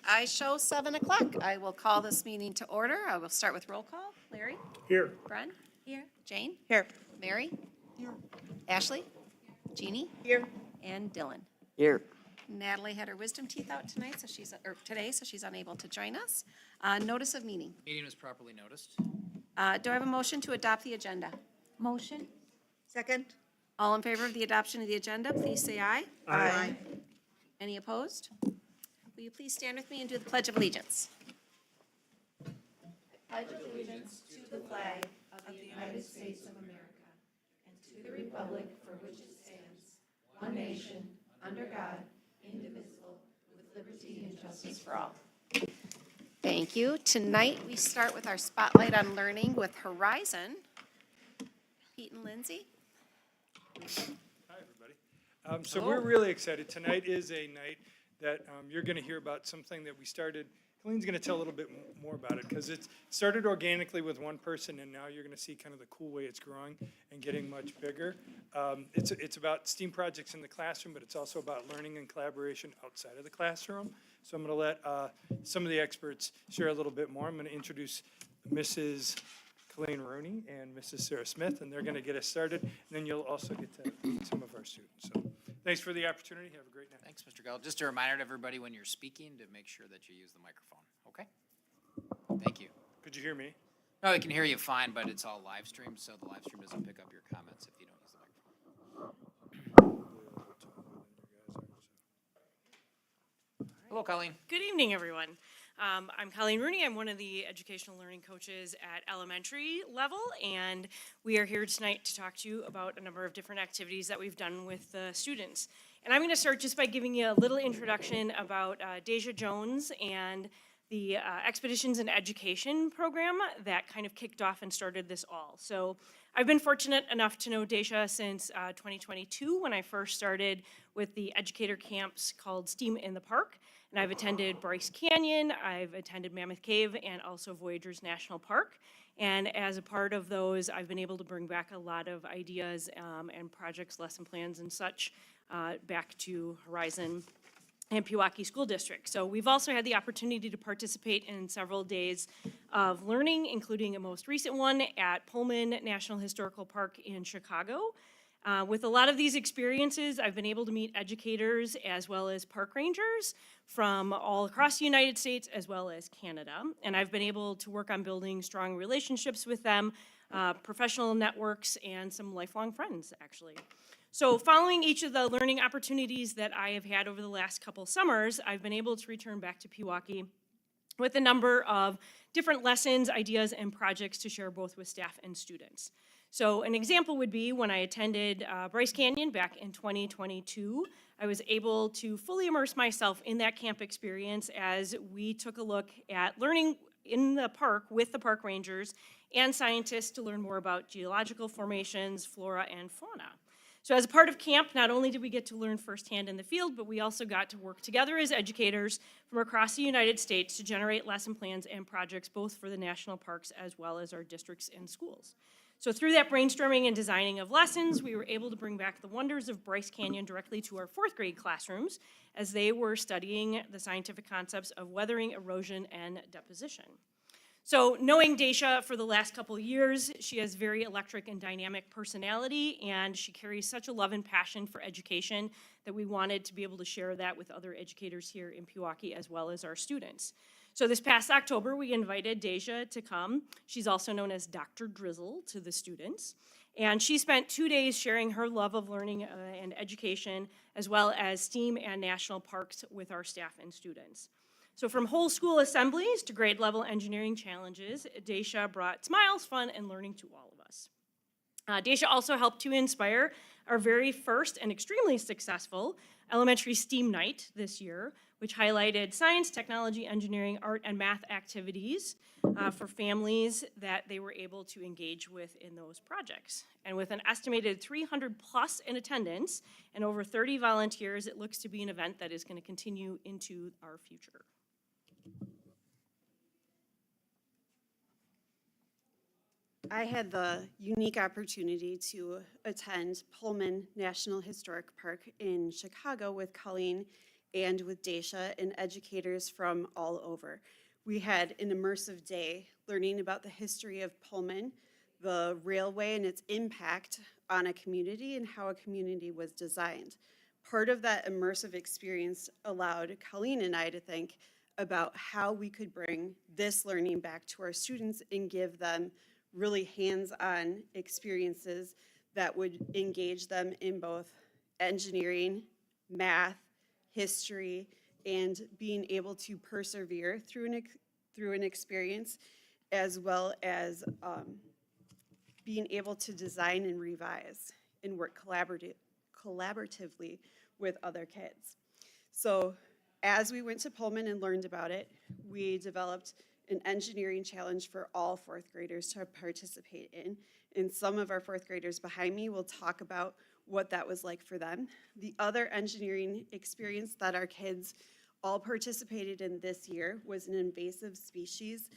I show 7 o'clock. I will call this meeting to order. I will start with roll call. Larry? Here. Bren? Here. Jane? Here. Mary? Here. Ashley? Jeannie? Here. And Dylan. Here. Natalie had her wisdom teeth out tonight, today, so she's unable to join us. Notice of meeting. Meeting was properly noticed. Do I have a motion to adopt the agenda? Motion? Second? All in favor of the adoption of the agenda, please say aye. Aye. Any opposed? Will you please stand with me and do the Pledge of Allegiance? I pledge allegiance to the flag of the United States of America and to the republic for which it stands, one nation, under God, indivisible, with liberty and justice for all. Thank you. Tonight, we start with our Spotlight on Learning with Horizon. Pete and Lindsay. Hi, everybody. So we're really excited. Tonight is a night that you're going to hear about something that we started. Colleen's going to tell a little bit more about it because it started organically with one person, and now you're going to see kind of the cool way it's growing and getting much bigger. It's about STEAM projects in the classroom, but it's also about learning and collaboration outside of the classroom. So I'm going to let some of the experts share a little bit more. I'm going to introduce Mrs. Colleen Rooney and Mrs. Sarah Smith, and they're going to get us started. And then you'll also get to meet some of our students. So thanks for the opportunity. Have a great night. Thanks, Mr. Gall. Just a reminder to everybody when you're speaking to make sure that you use the microphone, okay? Thank you. Could you hear me? No, I can hear you fine, but it's all live streamed, so the live stream doesn't pick up your comments if you don't use the microphone. Hello, Colleen. Good evening, everyone. I'm Colleen Rooney. I'm one of the educational learning coaches at elementary level, and we are here tonight to talk to you about a number of different activities that we've done with the students. And I'm going to start just by giving you a little introduction about Deja Jones and the Expeditions in Education program that kind of kicked off and started this all. So I've been fortunate enough to know Deja since 2022 when I first started with the educator camps called STEAM in the Park. And I've attended Bryce Canyon, I've attended Mammoth Cave, and also Voyageurs National Park. And as a part of those, I've been able to bring back a lot of ideas and projects, lesson plans, and such back to Horizon and Pewaukee School District. So we've also had the opportunity to participate in several days of learning, including a most recent one at Pullman National Historical Park in Chicago. With a lot of these experiences, I've been able to meet educators as well as park rangers from all across the United States as well as Canada. And I've been able to work on building strong relationships with them, professional networks, and some lifelong friends, actually. So following each of the learning opportunities that I have had over the last couple summers, I've been able to return back to Pewaukee with a number of different lessons, ideas, and projects to share both with staff and students. So an example would be when I attended Bryce Canyon back in 2022, I was able to fully immerse myself in that camp experience as we took a look at learning in the park with the park rangers and scientists to learn more about geological formations, flora, and fauna. So as a part of camp, not only did we get to learn firsthand in the field, but we also got to work together as educators from across the United States to generate lesson plans and projects both for the national parks as well as our districts and schools. So through that brainstorming and designing of lessons, we were able to bring back the wonders of Bryce Canyon directly to our fourth grade classrooms as they were studying the scientific concepts of weathering, erosion, and deposition. So knowing Deja for the last couple of years, she has very electric and dynamic personality, and she carries such a love and passion for education that we wanted to be able to share that with other educators here in Pewaukee as well as our students. So this past October, we invited Deja to come. She's also known as Dr. Drizzle to the students. And she spent 2 days sharing her love of learning and education, as well as STEAM and national parks with our staff and students. So from whole school assemblies to grade level engineering challenges, Deja brought smiles, fun, and learning to all of us. Deja also helped to inspire our very first and extremely successful elementary STEAM night this year, which highlighted science, technology, engineering, art, and math activities for families that they were able to engage with in those projects. And with an estimated 300 plus in attendance and over 30 volunteers, it looks to be an event that is going to continue into our future. I had the unique opportunity to attend Pullman National Historic Park in Chicago with Colleen and with Daisha and educators from all over. We had an immersive day learning about the history of Pullman, the railway and its impact on a community and how a community was designed. Part of that immersive experience allowed Colleen and I to think about how we could bring this learning back to our students and give them really hands-on experiences that would engage them in both engineering, math, history, and being able to persevere through an experience, as well as being able to design and revise and work collaboratively with other kids. So as we went to Pullman and learned about it, we developed an engineering challenge for all fourth graders to participate in. And some of our fourth graders behind me will talk about what that was like for them. The other engineering experience that our kids all participated in this year was an invasive species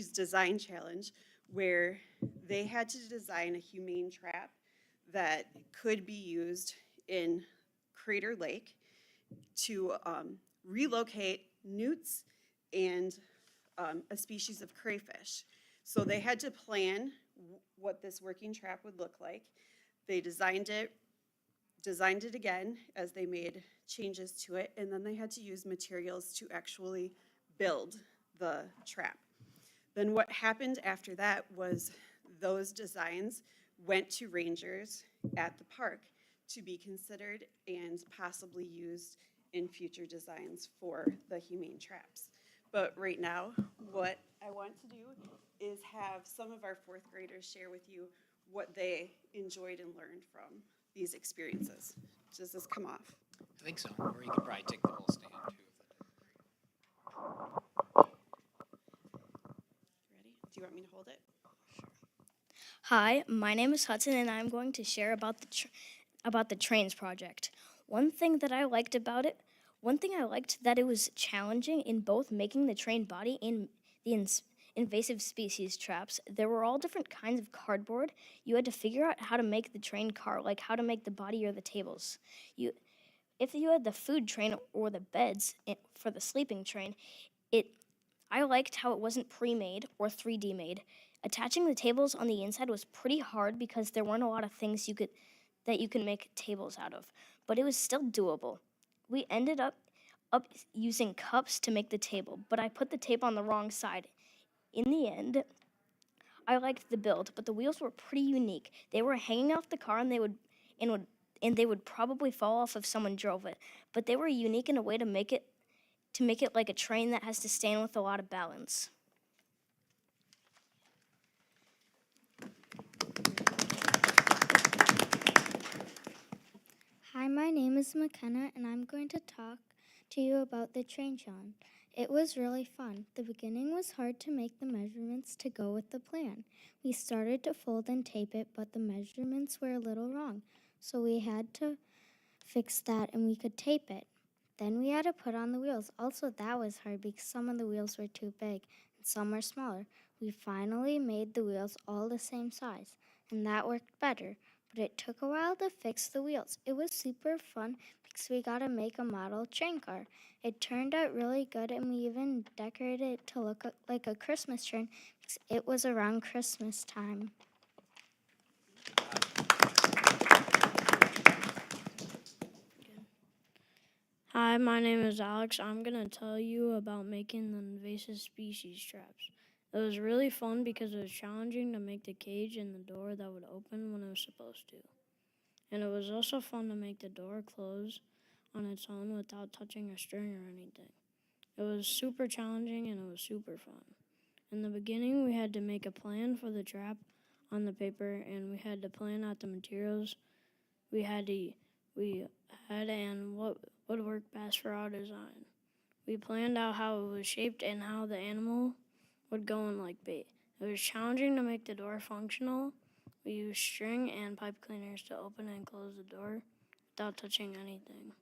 design challenge, where they had to design a humane trap that could be used in Crater Lake to relocate newts and a species of crayfish. So they had to plan what this working trap would look like. They designed it again as they made changes to it, and then they had to use materials to actually build the trap. Then what happened after that was those designs went to rangers at the park to be considered and possibly used in future designs for the humane traps. But right now, what I want to do is have some of our fourth graders share with you what they enjoyed and learned from these experiences. Does this come off? I think so, or you could probably take the whole stand too. Ready? Do you want me to hold it? Hi, my name is Hudson, and I'm going to share about the trains project. One thing I liked that it was challenging in both making the train body and the invasive species traps. There were all different kinds of cardboard. You had to figure out how to make the train car, like how to make the body or the tables. If you had the food train or the beds for the sleeping train, I liked how it wasn't pre-made or 3D made. Attaching the tables on the inside was pretty hard because there weren't a lot of things that you could make tables out of, but it was still doable. We ended up using cups to make the table, but I put the tape on the wrong side. In the end, I liked the build, but the wheels were pretty unique. They were hanging off the car, and they would probably fall off if someone drove it, but they were unique in a way to make it like a train that has to stand with a lot of balance. Hi, my name is McKenna, and I'm going to talk to you about the train challenge. It was really fun. The beginning was hard to make the measurements to go with the plan. We started to fold and tape it, but the measurements were a little wrong, so we had to fix that and we could tape it. Then we had to put on the wheels. Also, that was hard because some of the wheels were too big and some were smaller. We finally made the wheels all the same size, and that worked better. But it took a while to fix the wheels. It was super fun because we got to make a model train car. It turned out really good, and we even decorated it to look like a Christmas train because it was around Christmas time. Hi, my name is Alex. I'm going to tell you about making the invasive species traps. It was really fun because it was challenging to make the cage and the door that would open when it was supposed to. And it was also fun to make the door close on its own without touching a string or anything. It was super challenging and it was super fun. In the beginning, we had to make a plan for the trap on the paper, and we had to plan out the materials we had and what would work best for our design. We planned out how it was shaped and how the animal would go in like bait. It was challenging to make the door functional. We used string and pipe cleaners to open and close the door without touching anything.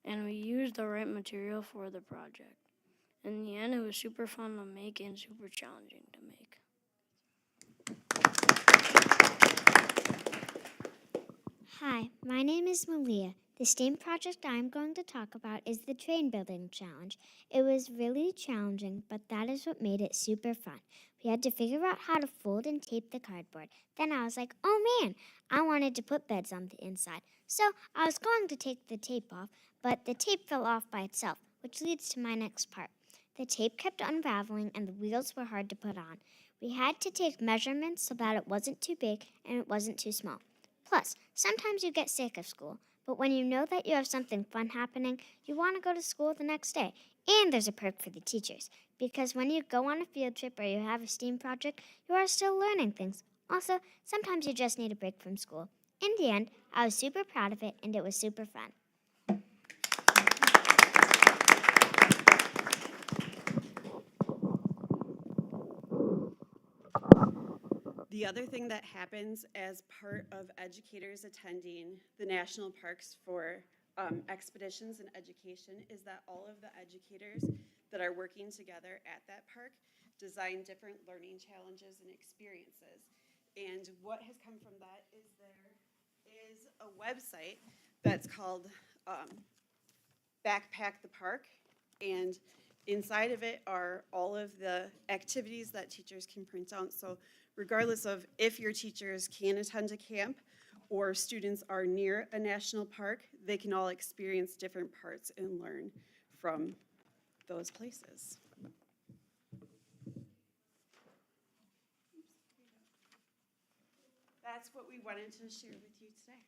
And we used the right material for the project. In the end, it was super fun to make and super challenging to make. Hi, my name is Malia. The STEAM project I'm going to talk about is the train building challenge. It was really challenging, but that is what made it super fun. We had to figure out how to fold and tape the cardboard. Then I was like, oh man, I wanted to put beds on the inside. So I was going to take the tape off, but the tape fell off by itself, which leads to my next part. The tape kept unraveling and the wheels were hard to put on. We had to take measurements so that it wasn't too big and it wasn't too small. Plus, sometimes you get sick of school, but when you know that you have something fun happening, you want to go to school the next day. And there's a perk for the teachers, because when you go on a field trip or you have a STEAM project, you are still learning things. Also, sometimes you just need a break from school. In the end, I was super proud of it, and it was super fun. The other thing that happens as part of educators attending the national parks for expeditions and education is that all of the educators that are working together at that park design different learning challenges and experiences. And what has come from that is there is a website that's called Backpack the Park, and inside of it are all of the activities that teachers can print out. So regardless of if your teachers can attend a camp or students are near a national park, they can all experience different parts and learn from those places. That's what we wanted to share with you today.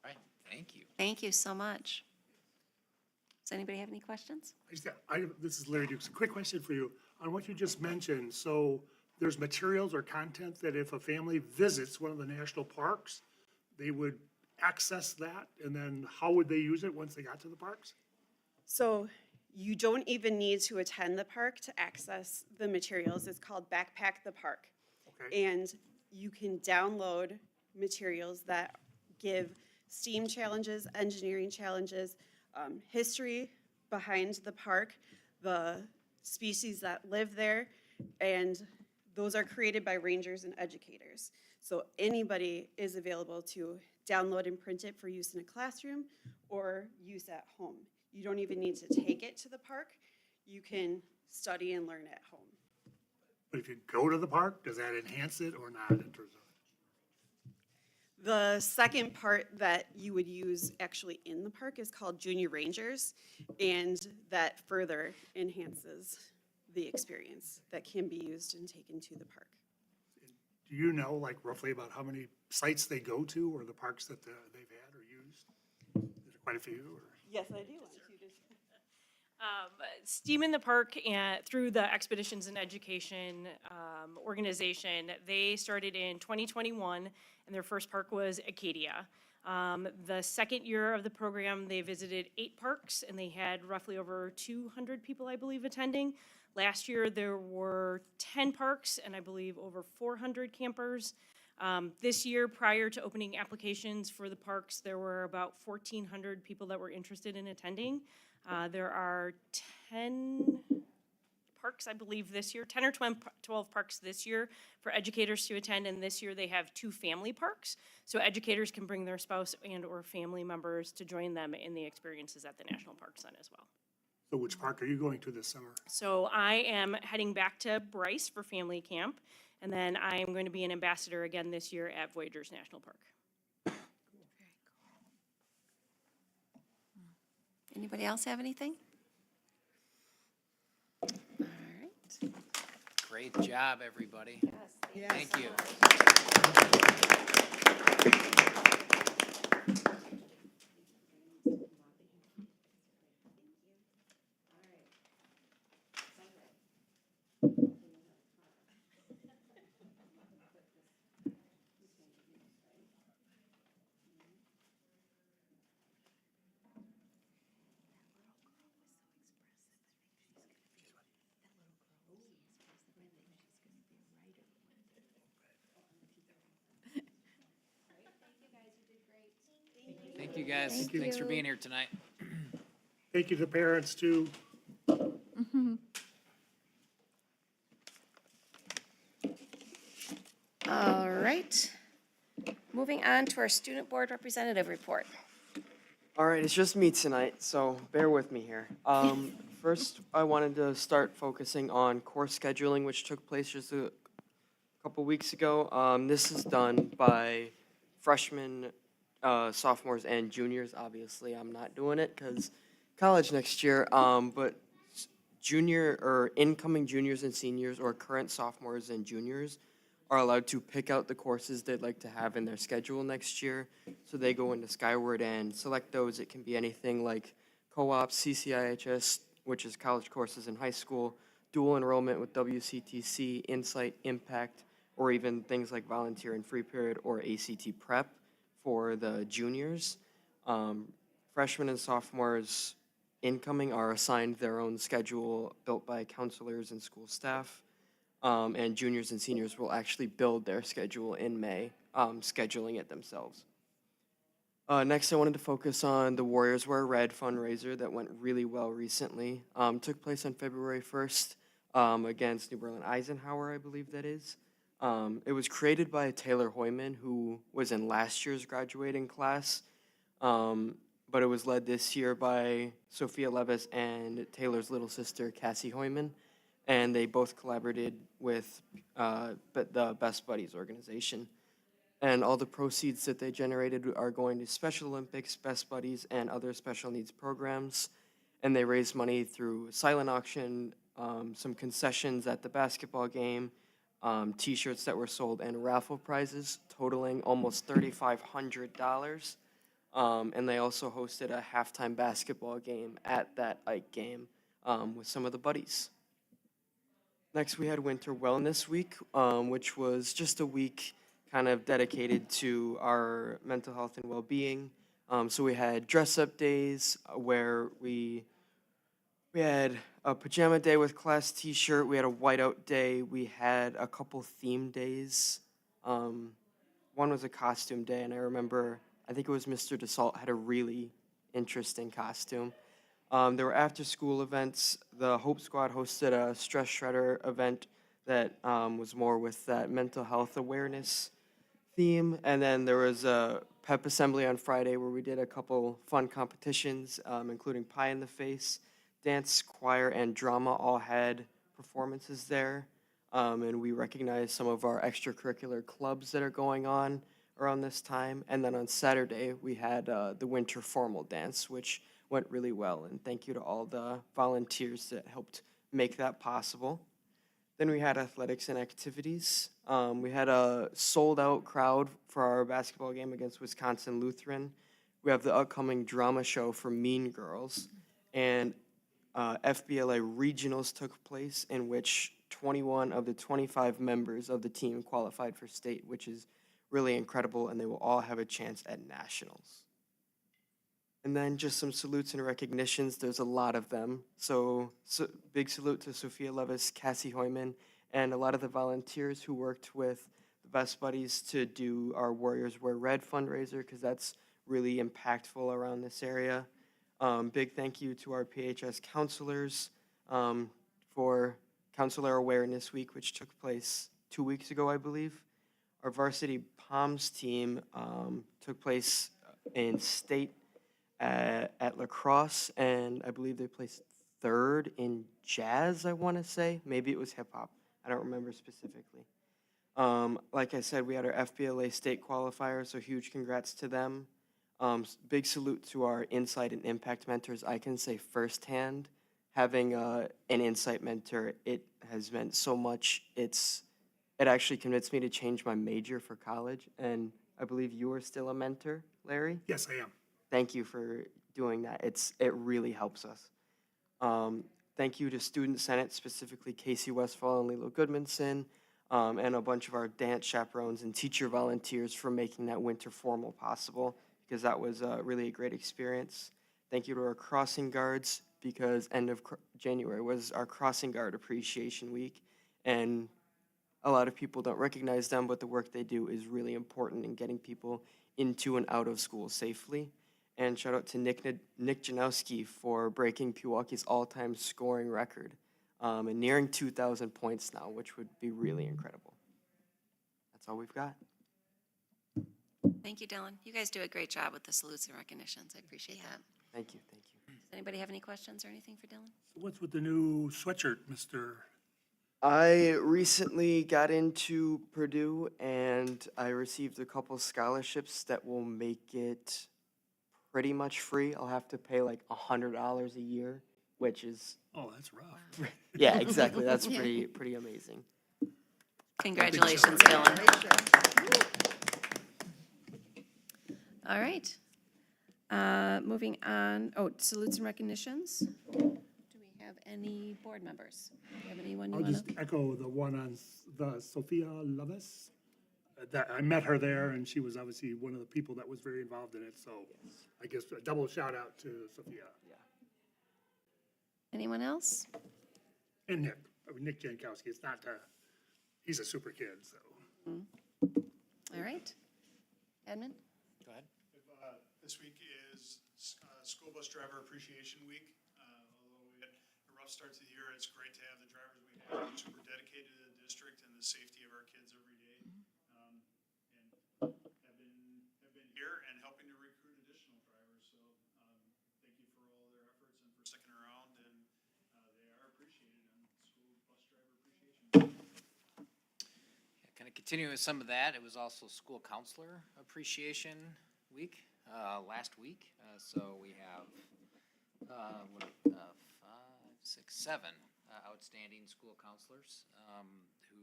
All right, thank you. Thank you so much. Does anybody have any questions? This is Larry Dukes. A quick question for you on what you just mentioned. So there's materials or content that if a family visits one of the national parks, they would access that, and then how would they use it once they got to the parks? So you don't even need to attend the park to access the materials. It's called Backpack the Park. Okay. And you can download materials that give STEAM challenges, engineering challenges, history behind the park, the species that live there, and those are created by rangers and educators. So anybody is available to download and print it for use in a classroom or use at home. You don't even need to take it to the park. You can study and learn at home. But if you go to the park, does that enhance it or not in terms of? The second part that you would use actually in the park is called Junior Rangers, and that further enhances the experience that can be used and taken to the park. Do you know, like, roughly about how many sites they go to or the parks that they've had or used? Is there quite a few? Or? Yes, I do want to. STEAM in the Park, and through the Expeditions in Education organization, they started in 2021, and their first park was Acadia. The second year of the program, they visited 8 parks, and they had roughly over 200 people, I believe, attending. Last year, there were 10 parks, and I believe over 400 campers. This year, prior to opening applications for the parks, there were about 1,400 people that were interested in attending. There are 10 parks, I believe, this year, 10 or 12 parks this year for educators to attend, and this year they have 2 family parks. So educators can bring their spouse and or family members to join them in the experiences at the National Park Center as well. So which park are you going to this summer? So I am heading back to Bryce for family camp, and then I am going to be an ambassador again this year at Voyageurs National Park. Anybody else have anything? All right. Great job, everybody. Yes. Thank you. Thank you, guys. Thank Thanks for you. being here tonight. Thank you to the parents too. All right. Moving on to our student board representative report. All right, it's just me tonight, so bear with me here. First, I wanted to start focusing on course scheduling, which took place just a couple weeks ago. This is done by freshmen, sophomores, and juniors. Obviously, I'm not doing it because college next year, but junior or incoming juniors and seniors or current sophomores and juniors are allowed to pick out the courses they'd like to have in their schedule next year. So they go into Skyward and select those. It can be anything like co-op, CCIHS, which is college courses in high school, dual enrollment with WCTC, Insight, Impact, or even things like volunteer and free period or ACT prep for the juniors. Freshmen and sophomores incoming are assigned their own schedule built by counselors and school staff. And juniors and seniors will actually build their schedule in May, scheduling it themselves. Next, I wanted to focus on the Warriors Wear Red fundraiser that went really well recently. Took place on February 1st against New Berlin Eisenhower, I believe that is. It was created by Taylor Hoyman, who was in last year's graduating class, but it was led this year by Sophia Levis and Taylor's little sister, Cassie Hoyman. And they both collaborated with the Best Buddies organization. And all the proceeds that they generated are going to Special Olympics, Best Buddies, and other special needs programs. And they raised money through silent auction, some concessions at the basketball game, T-shirts that were sold, and raffle prizes totaling almost $3,500. And they also hosted a halftime basketball game at that Ike game with some of the buddies. Next, we had Winter Wellness Week, which was just a week kind of dedicated to our mental health and well-being. So we had dress-up days where we had a pajama day with class T-shirt. We had a whiteout day. We had a couple theme days. One was a costume day, and I think it was Mr. DeSalt had a really interesting costume. There were after-school events. The Hope Squad hosted a Stress Shredder event that was more with that mental health awareness theme. And then there was a pep assembly on Friday where we did a couple fun competitions, including Pie in the Face. Dance, choir, and drama all had performances there. And we recognized some of our extracurricular clubs that are going on around this time. And then on Saturday, we had the winter formal dance, which went really well, and thank you to all the volunteers that helped make that possible. Then we had athletics and activities. We had a sold-out crowd for our basketball game against Wisconsin Lutheran. We have the upcoming drama show for Mean Girls, and FBLA regionals took place in which 21 of the 25 members of the team qualified for state, which is really incredible, and they will all have a chance at nationals. And then just some salutes and recognitions. There's a lot of them. So big salute to Sophia Levis, Cassie Hoyman, and a lot of the volunteers who worked with the Best Buddies to do our Warriors Wear Red fundraiser, because that's really impactful around this area. Big thank you to our PHS counselors for Counselor Awareness Week, which took place 2 weeks ago, I believe. Our varsity POMS team took place in state at lacrosse, and I believe they placed third in jazz, I want to say. Maybe it was hip-hop. I don't remember specifically. Like I said, we had our FBLA state qualifier, so huge congrats to them. Big salute to our Insight and Impact mentors. I can say firsthand, having an Insight mentor, it has meant so much. It actually convinced me to change my major for college, and I believe you are still a mentor, Larry? Yes, I am. Thank you for doing that. It really helps us. Thank you to Student Senate, specifically Casey Westfall and Lilo Goodmanson, and a bunch of our dance chaperones and teacher volunteers for making that winter formal possible, because that was really a great experience. Thank you to our crossing guards, because end of January was our crossing guard appreciation week, and a lot of people don't recognize them, but the work they do is really important in getting people into and out of school safely. And shout out to Nick Janowski for breaking Pewaukee's all-time scoring record and nearing 2,000 points now, which would be really incredible. That's all we've got. Thank you, Dylan. You guys do a great job with the salutes and recognitions. I appreciate that. Thank you, thank you. Does anybody have any questions or anything for Dylan? What's with the new sweatshirt, Mr.? I recently got into Purdue and I received a couple scholarships that will make it pretty much free. I'll have to pay like $100 a year, which is, Oh, that's rough. yeah, exactly. That's pretty amazing. Congratulations, Dylan. All right. Moving on, salutes and recognitions. Do we have any board members? Do you have anyone you I'll want just to? echo the one on the Sophia Loves. That, I met her there, and she was obviously one of the people that was very involved in it, so I guess a double shout out to Sophia. Anyone else? And Nick, Nick Jankowski, it's not, he's a super kid, so. All right. Edmund? Go ahead. This week is School Bus Driver Appreciation Week. Although we had a rough start to the year, it's great to have the drivers we have, super dedicated to the district and the safety of our kids every day. And have been here and helping to recruit additional drivers. So thank you for all their efforts and for sticking around. And they are appreciated on School Bus Driver Appreciation Week. Kind of continuing with some of that, it was also School Counselor Appreciation Week last week. So we have 5, 6, 7 outstanding school counselors who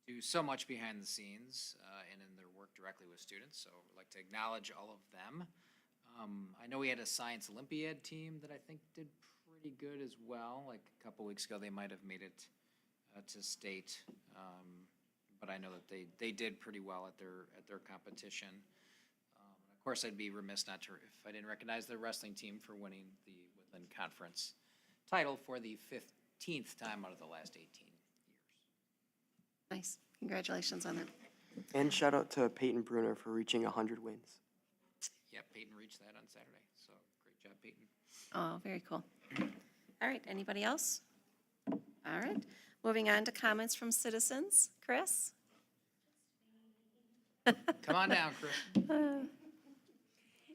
do so much behind the scenes and in their work directly with students. So we'd like to acknowledge all of them. I know we had a Science Olympiad team that I think did pretty good as well. Like a couple weeks ago, they might have made it to state. But I know that they did pretty well at their competition. Of course, I'd be remiss not to if I didn't recognize the wrestling team for winning the Woodland Conference title for the 15th time out of the last 18 years. Nice. Congratulations on that. And shout out to Peyton Bruner for reaching 100 wins. Yeah, Peyton reached that on Saturday, so great job, Peyton. Oh, very cool. All right. Anybody else? All right. Moving on to comments from citizens. Chris? Come on down, Chris.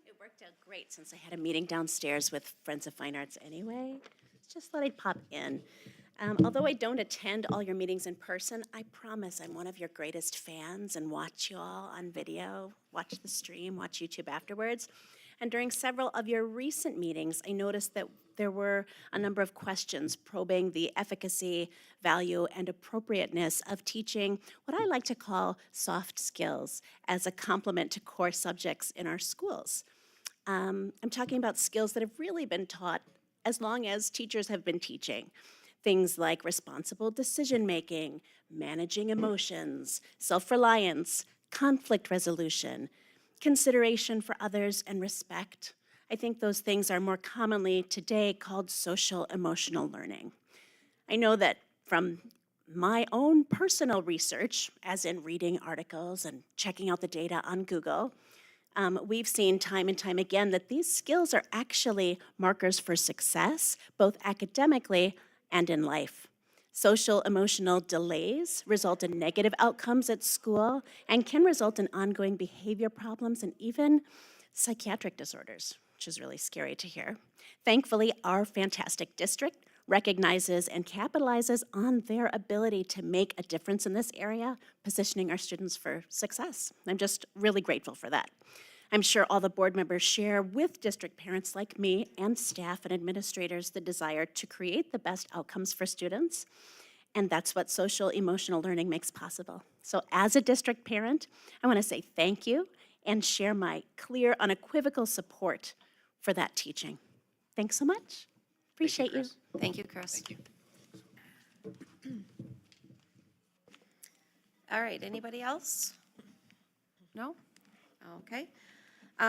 It worked out great since I had a meeting downstairs with Friends of Fine Arts anyway. Just thought I'd pop in. Although I don't attend all your meetings in person, I promise I'm one of your greatest fans and watch you all on video, watch the stream, watch YouTube afterwards. And during several of your recent meetings, I noticed that there were a number of questions probing the efficacy, value, and appropriateness of teaching what I like to call soft skills as a complement to core subjects in our schools. I'm talking about skills that have really been taught as long as teachers have been teaching. Things like responsible decision-making, managing emotions, self-reliance, conflict resolution, consideration for others, and respect. I think those things are more commonly today called social emotional learning. I know that from my own personal research, as in reading articles and checking out the data on Google, we've seen time and time again that these skills are actually markers for success, both academically and in life. Social emotional delays result in negative outcomes at school and can result in ongoing behavior problems and even psychiatric disorders, which is really scary to hear. Thankfully, our fantastic district recognizes and capitalizes on their ability to make a difference in this area, positioning our students for success. I'm just really grateful for that. I'm sure all the board members share with district parents like me and staff and administrators the desire to create the best outcomes for students, and that's what social emotional learning makes possible. So as a district parent, I want to say thank you and share my clear, unequivocal support for that teaching. Thanks so much. Appreciate you. Thank you, Chris. Thank you. All right. Anybody else? No? Okay.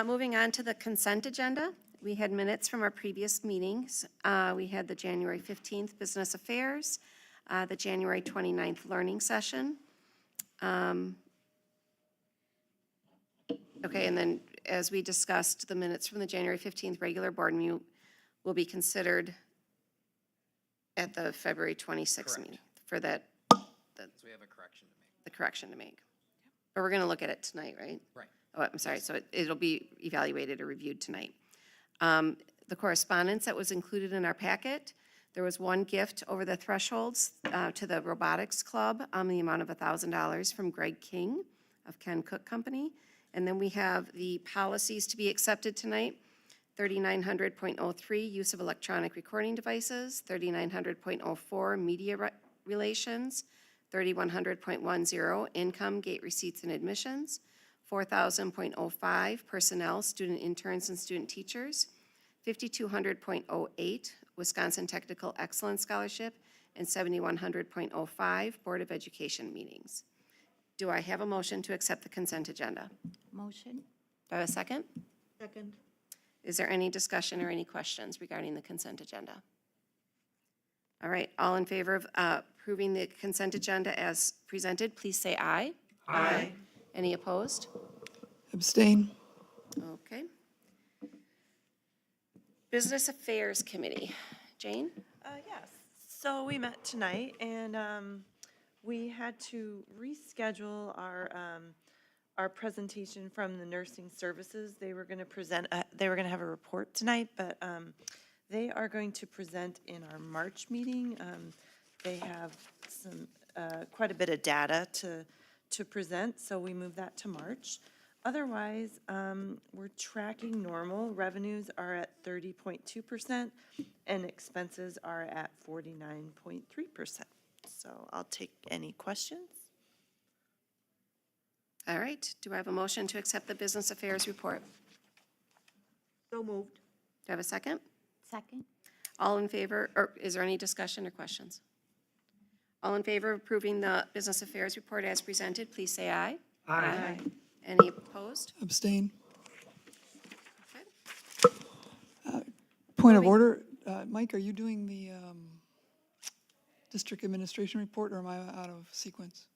Moving on to the consent agenda. We had minutes from our previous meetings. We had the January 15th Business Affairs, the January 29th Learning Session. Okay, and then as we discussed, the minutes from the January 15th regular board meeting will be considered at the February 26th Correct. meeting for that, So we have a correction to make. the correction to make. Or we're going to look at it tonight, right? Right. Oh, I'm sorry, so it'll be evaluated or reviewed tonight. The correspondence that was included in our packet, there was one gift over the thresholds to the Robotics Club, the amount of $1,000 from Greg King of Ken Cook Company. And then we have the policies to be accepted tonight, 3900.03, use of electronic recording devices, 3900.04, media relations, 3100.10, income, gate receipts and admissions, 4000.05, personnel, student interns and student teachers, 5200.08, Wisconsin Technical Excellence Scholarship, and 7100.05, Board of Education meetings. Do I have a motion to accept the consent agenda? Motion? Do I have a second? Second. Is there any discussion or any questions regarding the consent agenda? All right, all in favor of approving the consent agenda as presented, please say aye. Aye. Any opposed? Abstain. Okay. Business Affairs Committee. Jane? Yes, so we met tonight and we had to reschedule our presentation from the nursing services. They were going to present, they were going to have a report tonight, but they are going to present in our March meeting. They have some, quite a bit of data to present, so we moved that to March. Otherwise, we're tracking normal. Revenues are at 30.2% and expenses are at 49.3%. So I'll take any questions. All right, do I have a motion to accept the Business Affairs report? So moved. Do I have a second? Second? All in favor, or is there any discussion or questions? All in favor of approving the Business Affairs report as presented, please say aye. Aye. Any opposed? Abstain. Okay. Point of order, Mike, are you doing the district administration report, or am I out of sequence?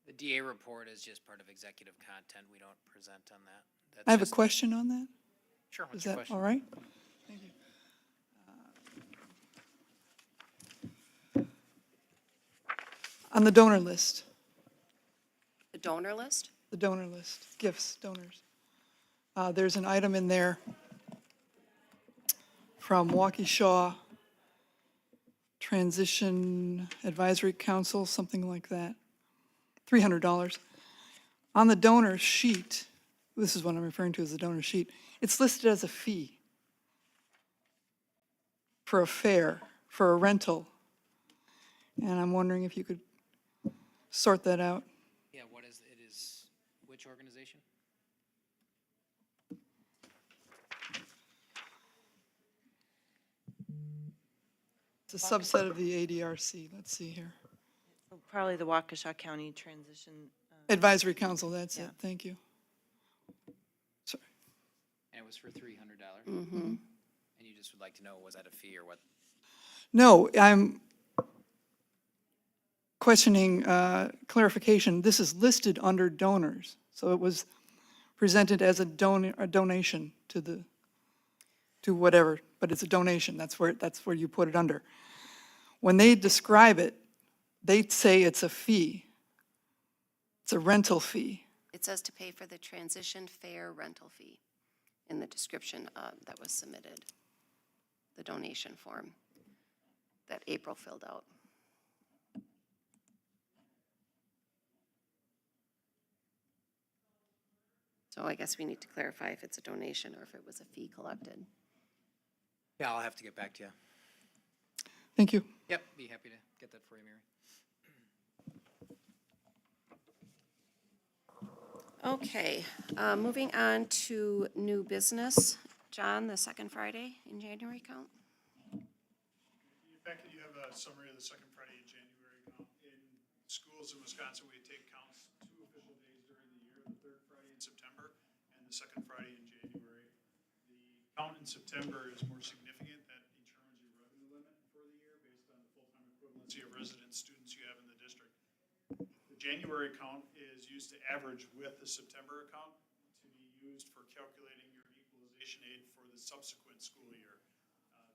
The DA report is just part of executive content. We don't present on that. That's I have a just- question on that. Sure, what's Is your that question? all right? Thank you. On the donor list, The donor list? the donor list, gifts, donors. There's an item in there from Waukesha Transition Advisory Council, something like that, $300. On the donor sheet, this is what I'm referring to as the donor sheet, it's listed as a fee for a fare, for a rental. And I'm wondering if you could sort that out. Yeah, what is, it is, which organization? It's a subset of the ADRC. Let's see here. Probably the Waukesha County Transition. Advisory Council, that's it. Yeah. Thank you. Sorry. And it was for $300? Mm-hmm. And you just would like to know, was that a fee or what? No, I'm questioning clarification. This is listed under donors, so it was presented as a donation to whatever, but it's a donation. That's where you put it under. When they describe it, they say it's a fee. It's a rental fee. It says to pay for the transition fare rental fee in the description that was submitted, the donation form that April filled out. So I guess we need to clarify if it's a donation or if it was a fee collected. Yeah, I'll have to get back to you. Thank you. Yep, be happy to get that for you, Mary. Okay, moving on to new business. John, the second Friday in January count? In your packet, you have a summary of the second Friday in January count. In schools in Wisconsin, we take counts 2 official days during the year, the third Friday in September and the second Friday in January. The count in September is more significant. That determines your revenue limit for the year based on the full-time equivalency of resident students you have in the district. The January count is used to average with the September account to be used for calculating your equalization aid for the subsequent school year.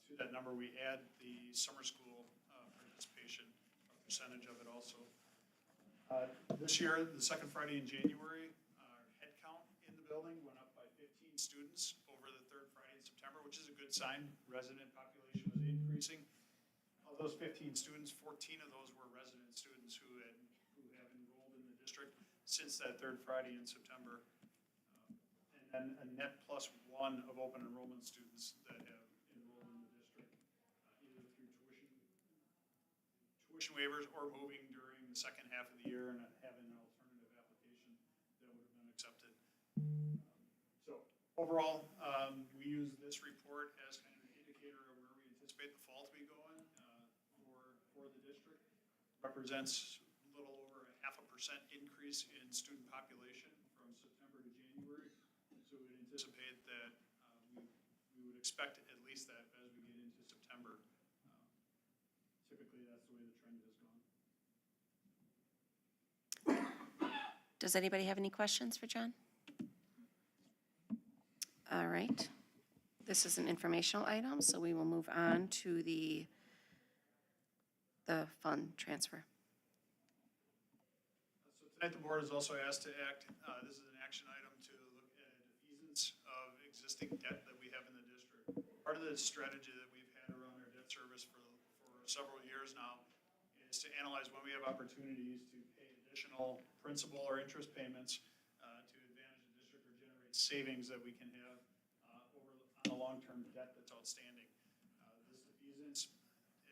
To that number, we add the summer school participation, a percentage of it also. This year, the second Friday in January, our head count in the building went up by 15 students over the third Friday in September, which is a good sign. Resident population was increasing. Of those 15 students, 14 of those were resident students who have enrolled in the district since that third Friday in September. And then a net +1 of open enrollment students that have enrolled in the district, either through tuition waivers or moving during the second half of the year and having an alternative application that would have been accepted. So overall, we use this report as kind of an indicator of where we anticipate the fall to be going for the district. Represents a little over a 0.5% increase in student population from September to January. So we would anticipate that we would expect at least that as we get into September. Typically, that's the way the trend has gone. Does anybody have any questions for John? All right. This is an informational item, so we will move on to the fund transfer. So tonight, the board is also asked to act, this is an action item to look at defeasance of existing debt that we have in the district. Part of the strategy that we've had around our debt service for several years now is to analyze when we have opportunities to pay additional principal or interest payments to advantage the district or generate savings that we can have on the long-term debt that's outstanding. This defeasance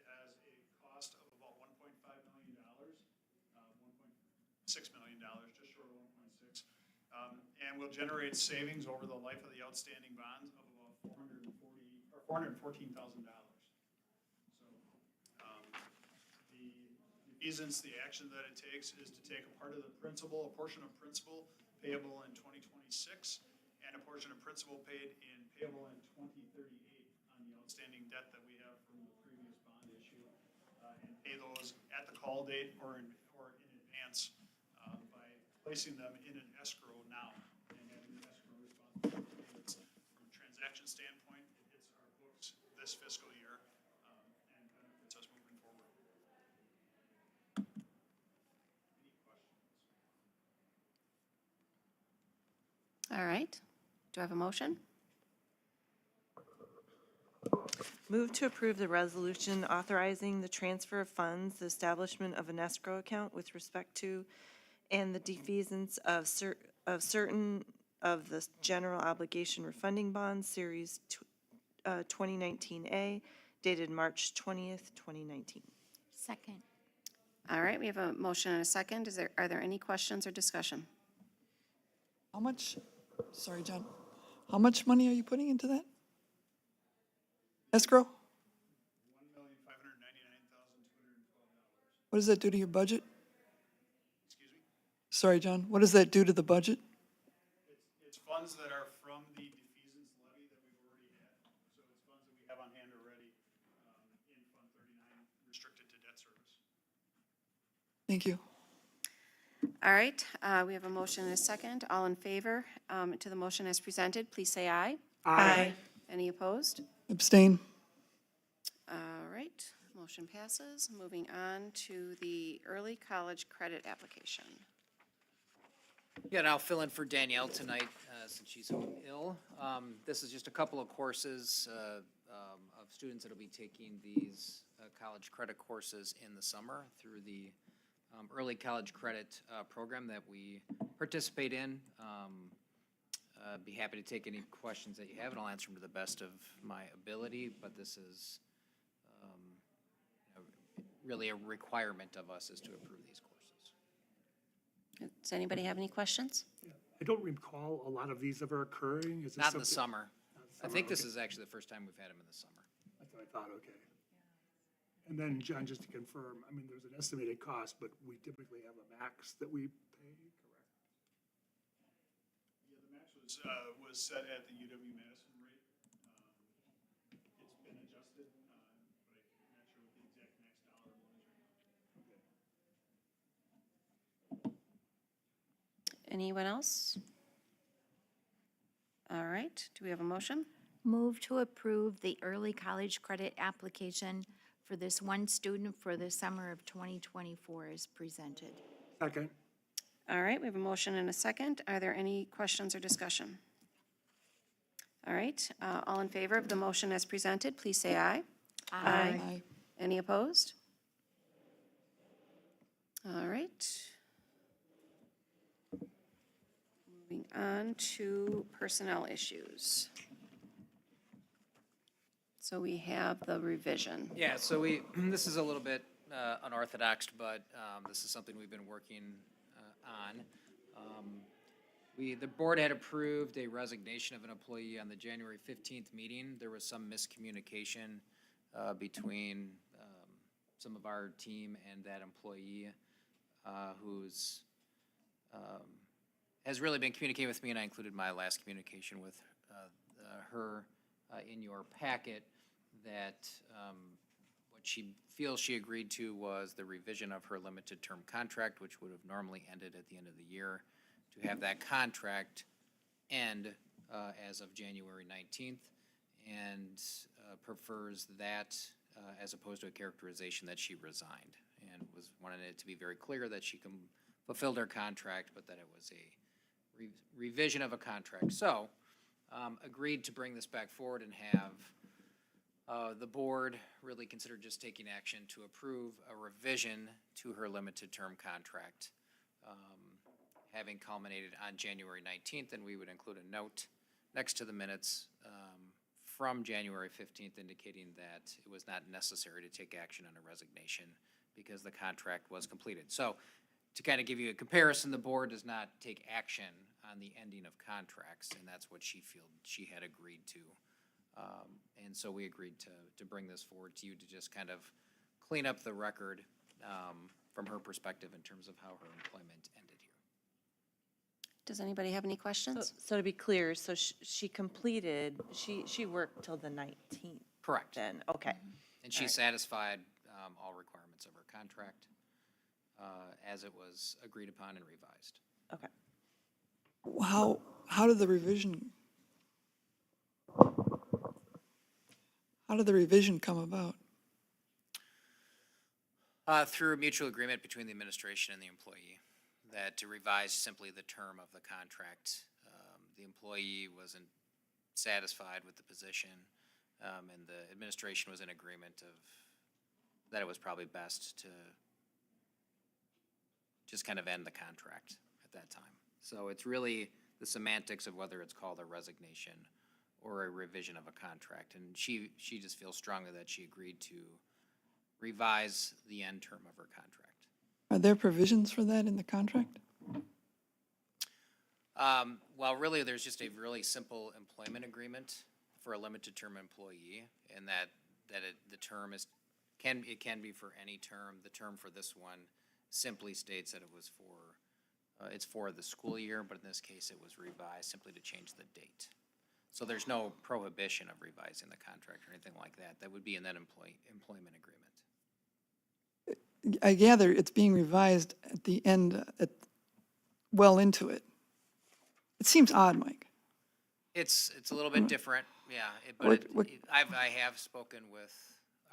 has a cost of about $1.5 million, $1.6 million, just short of 1.6, and will generate savings over the life of the outstanding bonds of about $414,000. So the defeasance, the action that it takes is to take a part of the principal, a portion of principal payable in 2026, and a portion of principal payable in 2038 on the outstanding debt that we have from the previous bond issue, and pay those at the call date or in advance by placing them in an escrow now and having the escrow responsible for payments. From a transaction standpoint, it hits our books this fiscal year and benefits us moving forward. Any questions? All right. Do I have a motion? Move to approve the resolution authorizing the transfer of funds, the establishment of an escrow account with respect to, and the defeasance of certain of the general obligation refunding bonds, Series 2019A, dated March 20th, 2019. Second. All right, we have a motion and a second. Are there any questions or discussion? How much, sorry, John, how much money are you putting into that? Escrow? $1,599,212. What does that do to your budget? Excuse me? Sorry, John, what does that do to the budget? It's funds that are from the defeasance levy that we've already had. So it's funds that we have on hand already in Fund 39, restricted to debt service. Thank you. All right, we have a motion and a second. All in favor to the motion as presented, please say aye. Aye. Any opposed? Abstain. All right, motion passes. Moving on to the early college credit application. Yeah, and I'll fill in for Danielle tonight since she's home ill. This is just a couple of courses of students that will be taking these college credit courses in the summer through the early college credit program that we participate in. Be happy to take any questions that you have, and I'll answer them to the best of my ability, but this is really a requirement of us is to approve these courses. Does anybody have any questions? I don't recall a lot of these ever occurring. Is this Not in the something- summer. Not I think this okay. is actually the first time we've had them in the summer. That's what I thought, okay. And then, John, just to confirm, I mean, there's an estimated cost, but we typically have a max that we pay, correct? Yeah, the max was set at the UW-Madison rate. It's been adjusted, but I'm not sure what the exact max dollar amount is right now. Anyone else? All right, do we have a motion? Move to approve the early college credit application for this one student for the summer of 2024 as presented. Second. All right, we have a motion and a second. Are there any questions or discussion? All right, all in favor of the motion as presented, please say aye. Aye. Any opposed? All right. Moving on to personnel issues. So we have the revision. Yeah, so this is a little bit unorthodox, but this is something we've been working on. The board had approved a resignation of an employee on the January 15th meeting. There was some miscommunication between some of our team and that employee who's has really been communicating with me, and I included my last communication with her in your packet, that what she feels she agreed to was the revision of her limited term contract, which would have normally ended at the end of the year, to have that contract end as of January 19th, and prefers that as opposed to a characterization that she resigned, and wanted it to be very clear that she fulfilled her contract, but that it was a revision of a contract. So, agreed to bring this back forward and have the board really consider just taking action to approve a revision to her limited term contract, having culminated on January 19th, and we would include a note next to the minutes from January 15th indicating that it was not necessary to take action on a resignation because the contract was completed. So, to kind of give you a comparison, the board does not take action on the ending of contracts, and that's what she had agreed to. And so we agreed to bring this forward to you to just kind of clean up the record from her perspective in terms of how her employment ended here. Does anybody have any questions? So to be clear, so she completed, she worked till the 19th Correct. then, okay. And she satisfied all requirements of her contract as it was agreed upon and revised. Okay. How did the revision come about? Through a mutual agreement between the administration and the employee, that to revise simply the term of the contract. The employee wasn't satisfied with the position, and the administration was in agreement that it was probably best to just kind of end the contract at that time. So it's really the semantics of whether it's called a resignation or a revision of a contract. And she just feels strongly that she agreed to revise the end term of her contract. Are there provisions for that in the contract? Well, really, there's just a really simple employment agreement for a limited term employee, and that the term can be for any term. The term for this one simply states that it's for the school year, but in this case, it was revised simply to change the date. So there's no prohibition of revising the contract or anything like that. That would be in that employment agreement. I gather it's being revised at the end, well into it. It seems odd, Mike. It's a little bit different, yeah. I have spoken with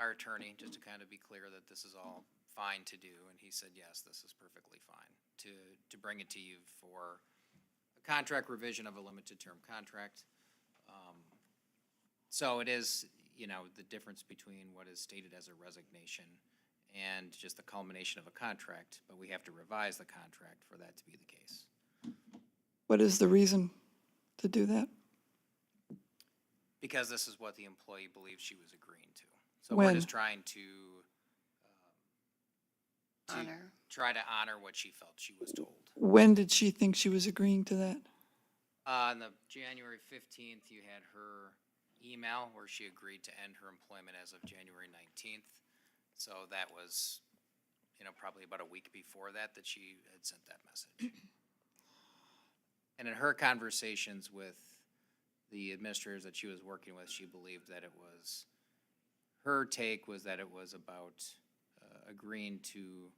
our attorney just to kind of be clear that this is all fine to do, and he said, yes, this is perfectly fine to bring it to you for a contract revision of a limited term contract. So it is, the difference between what is stated as a resignation and just the culmination of a contract, but we have to revise the contract for that to be the case. What is the reason to do that? Because this is what the employee believes she was agreeing to. So When? we're just trying to Honor. try to honor what she felt she was told. When did she think she was agreeing to that? On the January 15th, you had her email where she agreed to end her employment as of January 19th. So that was, probably about a week before that she had sent that message. And in her conversations with the administrators that she was working with, she believed that her take was that it was about agreeing to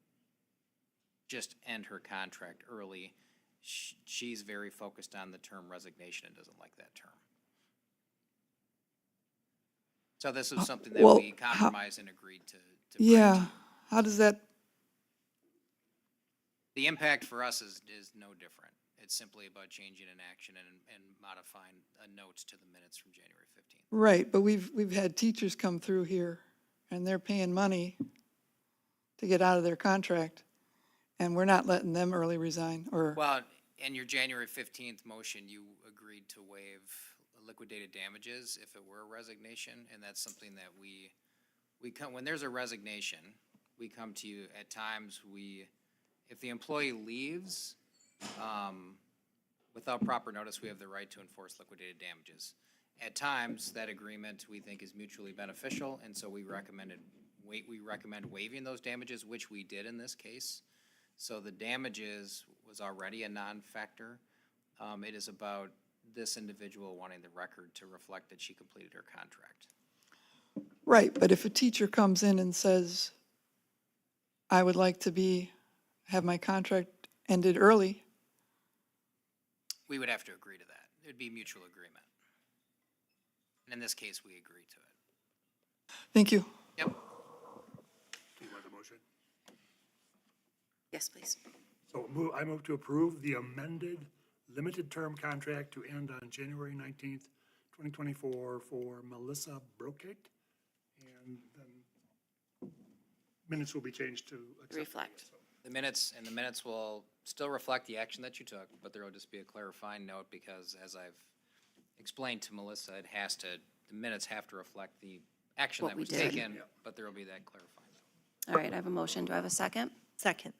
just end her contract early. She's very focused on the term resignation and doesn't like that term. So this was something that we compromised and agreed to bring to Yeah, you. how does that The impact for us is no different. It's simply about changing an action and modifying a note to the minutes from January 15th. Right, but we've had teachers come through here, and they're paying money to get out of their contract, and we're not letting them early resign, or, Well, in your January 15th motion, you agreed to waive liquidated damages if it were a resignation, and that's something that we come, when there's a resignation, we come to you at times, if the employee leaves, without proper notice, we have the right to enforce liquidated damages. At times, that agreement we think is mutually beneficial, and so we recommend waiving those damages, which we did in this case. So the damages was already a non-factor. It is about this individual wanting the record to reflect that she completed her contract. right, but if a teacher comes in and says, I would like to have my contract ended early, We would have to agree to that. It would be mutual agreement. And in this case, we agreed to it. thank you. Yep. Do you want the motion? Yes, please. So I move to approve the amended limited term contract to end on January 19th, 2024 for Melissa Brocate. And then minutes will be changed to accept. Reflect. The minutes will still reflect the action that you took, but there will just be a clarifying note because as I've explained to Melissa, the minutes have to reflect the action What that we was did. taken, but there will be that clarifying note. All right, I have a motion. Do I have a second? Second.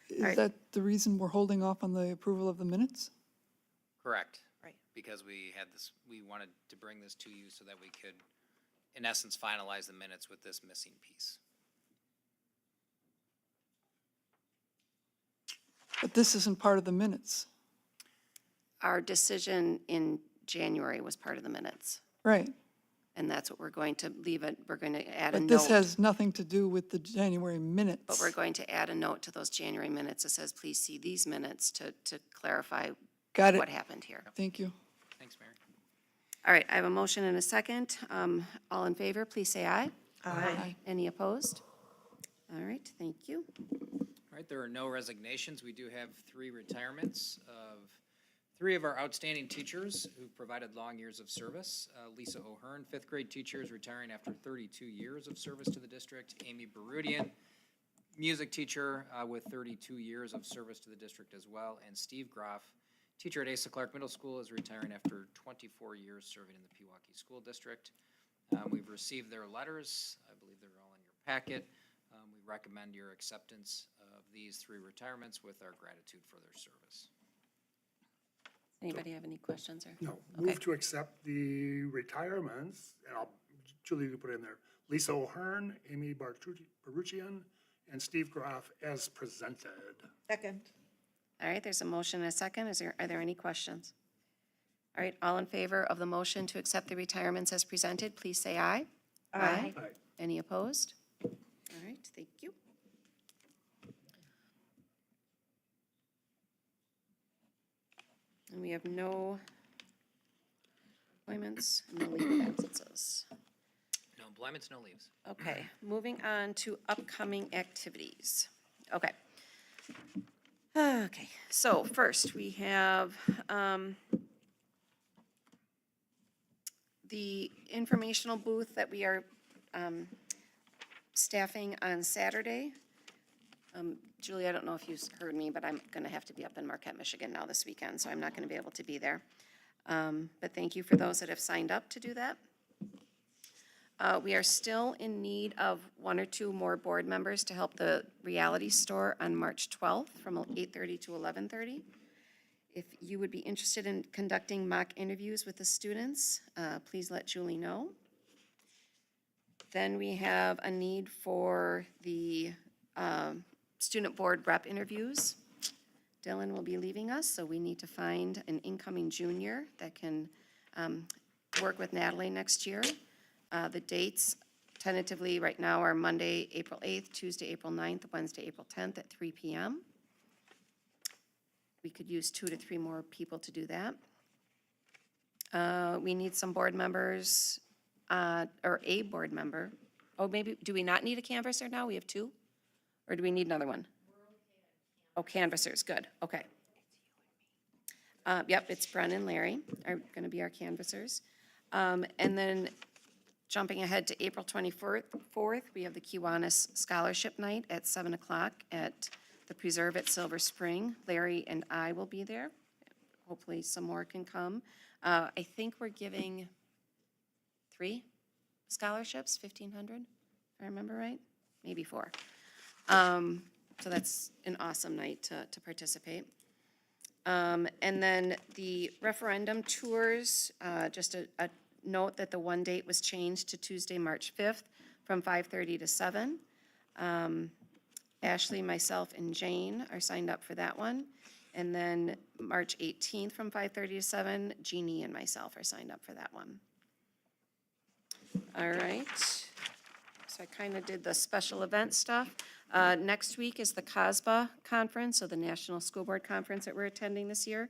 Is right. that the reason we're holding off on the approval of the minutes? Correct. Right. Because we wanted to bring this to you so that we could, in essence, finalize the minutes with this missing piece. But this isn't part of the minutes, Our decision in January was part of the minutes, right? and that's what we're going to leave it. We're going to add a But note. this has nothing to do with the January minutes. But we're going to add a note to those January minutes that says, please see these minutes to clarify Got what it, happened here. thank you. Thanks, Mary. All right, I have a motion and a second. All in favor, please say aye. Aye. Any opposed? All right, thank you. All right, there are no resignations. We do have 3 retirements of 3 of our outstanding teachers who provided long years of service. Lisa O'Hearn, 5th grade teacher, is retiring after 32 years of service to the district. Amy Barudian, music teacher with 32 years of service to the district as well. And Steve Groff, teacher at Asa Clark Middle School, is retiring after 24 years serving in the Pewaukee School District. We've received their letters. I believe they're all in your packet. We recommend your acceptance of these 3 retirements with our gratitude for their service. Anybody have any questions or? No, Okay. move to accept the retirements, and Julie, you put in there, Lisa O'Hearn, Amy Baruchian, and Steve Groff as presented. Second. All right, there's a motion and a second. Are there any questions? All right, all in favor of the motion to accept the retirements as presented, please say aye. Aye. Aye. Any opposed? All right, thank you. And we have no appointments, no leave of absences. No employments, no leaves. Okay, moving on to upcoming activities. Okay. Okay, so first we have the informational booth that we are staffing on Saturday. Julie, I don't know if you heard me, but I'm going to have to be up in Marquette, Michigan now this weekend, so I'm not going to be able to be there. But thank you for those that have signed up to do that. We are still in need of 1 or 2 more board members to help the reality store on March 12th from 8:30 to 11:30. If you would be interested in conducting mock interviews with the students, please let Julie know. Then we have a need for the student board rep interviews. Dylan will be leaving us, so we need to find an incoming junior that can work with Natalie next year. The dates tentatively right now are Monday, April 8th, Tuesday, April 9th, Wednesday, April 10th at 3 p.m. We could use 2 to 3 more people to do that. We need some board members, or a board member. Oh, maybe, do we not need a canvasser now? We have 2? Or do we need another one? Oh, canvassers, good, okay. Yep, it's Bren and Larry are going to be our canvassers. And then jumping ahead to April 24th, we have the Kiwanis Scholarship Night at 7 o'clock at the Preserve at Silver Spring. Larry and I will be there. Hopefully some more can come. I think we're giving 3 scholarships, 1,500, if I remember right, maybe 4. So that's an awesome night to participate. And then the referendum tours, just a note that the one date was changed to Tuesday, March 5th from 5:30 to 7. Ashley, myself, and Jane are signed up for that one. And then March 18th from 5:30 to 7, Jeannie and myself are signed up for that one. All right. So I kind of did the special event stuff. Next week is the COSBA conference, so the National School Board Conference that we're attending this year.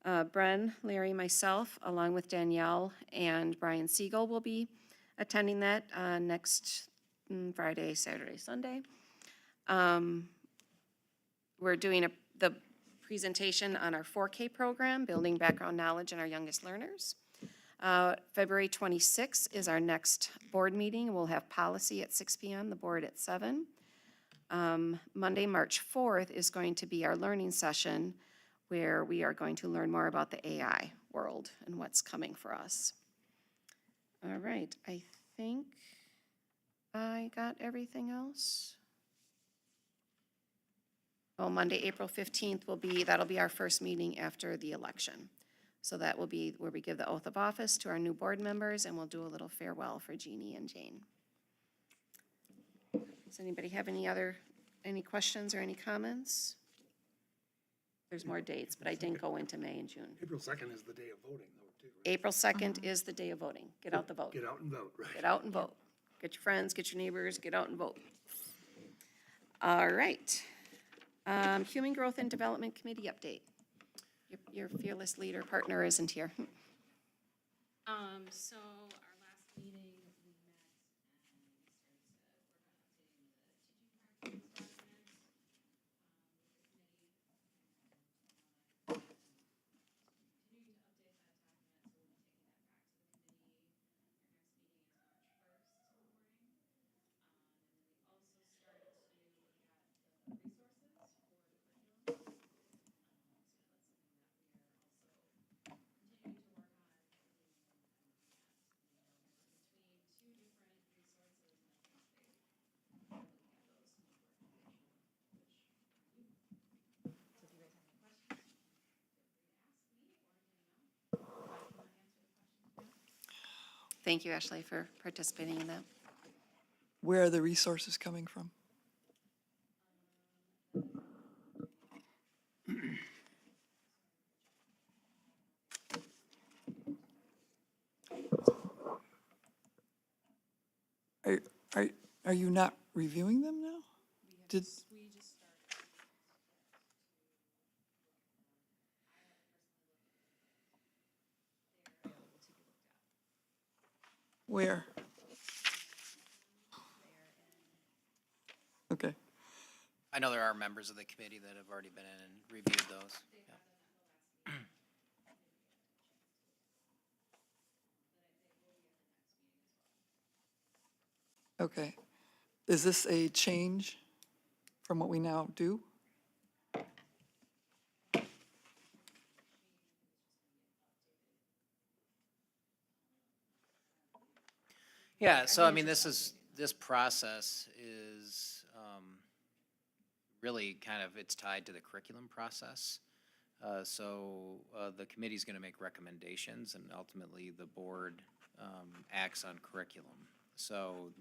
Bren, Larry, myself, along with Danielle and Brian Siegel will be attending that next Friday, Saturday, Sunday. We're doing the presentation on our 4K program, Building Background Knowledge in Our Youngest Learners. February 26th is our next board meeting. We'll have policy at 6 p.m., the board at 7. Monday, March 4th is going to be our learning session where we are going to learn more about the AI world and what's coming for us. All right, I think I got everything else. Well, Monday, April 15th that'll be our first meeting after the election. So that will be where we give the oath of office to our new board members, and we'll do a little farewell for Jeannie and Jane. Does anybody have any questions or any comments? There's more dates, but I didn't go into May and June. April 2nd is the day of voting, though, too. Right? April 2nd is the day of voting. Get out the vote. Get out and vote, right? Get out and vote. Get your friends, get your neighbors, get out and vote. All right. Human Growth and Development Committee update. Your fearless leader partner isn't here. So our last meeting, we met and started to work on updating the teaching practice document. Continuing to update that document, so we'll be taking that back to the committee. Our next meeting is March 1st in the morning. And then we also started to look at the resources for the curriculum. Thank you, Ashley, for participating in that. Where are the resources coming from? Are you not reviewing them now? Did, where? Okay. I know there are members of the committee that have already been in and reviewed those. Yeah. Okay. Is this a change from what we now do? Yeah, so I mean, this process is really kind of, it's tied to the curriculum process. So the committee's gonna make recommendations and ultimately the board acts on curriculum. So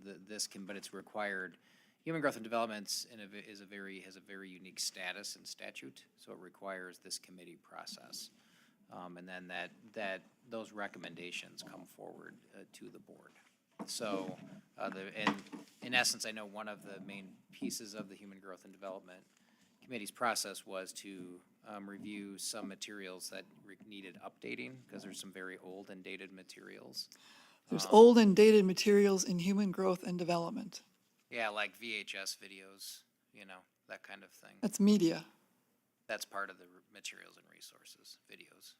but it's required, human growth and development has a very unique status and statute, so it requires this committee process. And then those recommendations come forward to the board. So, in essence, I know one of the main pieces of the Human Growth and Development Committee's process was to review some materials that needed updating, because there's some very old and dated materials. There's old and dated materials in human growth and development. Yeah, like VHS videos, that kind of thing. That's media. That's part of the materials and resources, videos.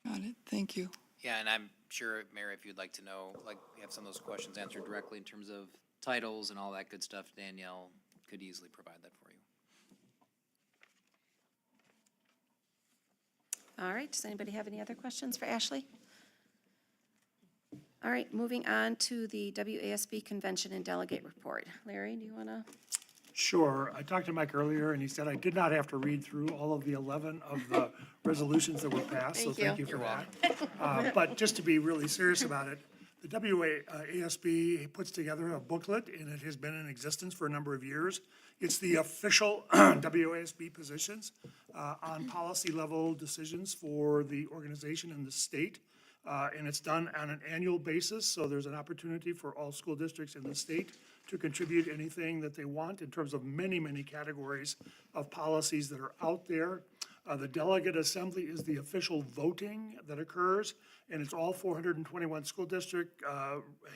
Got it, thank you. Yeah, and I'm sure, Mayor, if you'd like to know, like, have some of those questions answered directly in terms of titles and all that good stuff, Danielle could easily provide that for you. All right, does anybody have any other questions for Ashley? All right, moving on to the WASB Convention and Delegate Report. Larry, do you want to? Sure. I talked to Mike earlier, and he said I did not have to read through all of the 11 of the resolutions that were passed, so thank you for that. But just to be really serious about it, the WASB puts together a booklet, and it has been in existence for a number of years. It's the official WASB positions on policy level decisions for the organization and the state. And it's done on an annual basis, so there's an opportunity for all school districts in the state to contribute anything that they want in terms of many, many categories of policies that are out there. The delegate assembly is the official voting that occurs, and it's all 421 school districts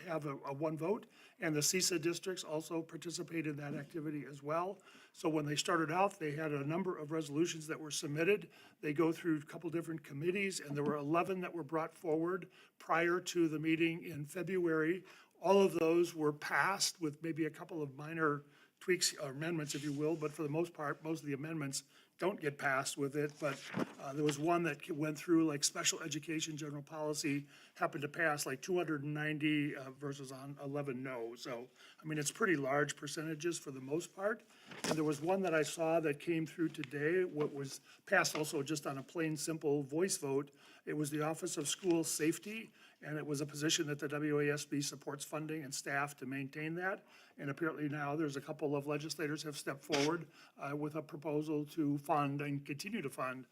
have a one vote, and the CISA districts also participate in that activity as well. So when they started out, they had a number of resolutions that were submitted. They go through a couple different committees, and there were 11 that were brought forward prior to the meeting in February. All of those were passed with maybe a couple of minor tweaks or amendments, if you will, but for the most part, most of the amendments don't get passed with it, but there was one that went through, like special education general policy, happened to pass like 290 versus on 11 no. So, I mean, it's pretty large percentages for the most part. And there was one that I saw that came through today, what was passed also just on a plain, simple voice vote. It was the Office of School Safety, and it was a position that the WASB supports funding and staff to maintain that. And apparently now there's a couple of legislators have stepped forward with a proposal to fund and continue to fund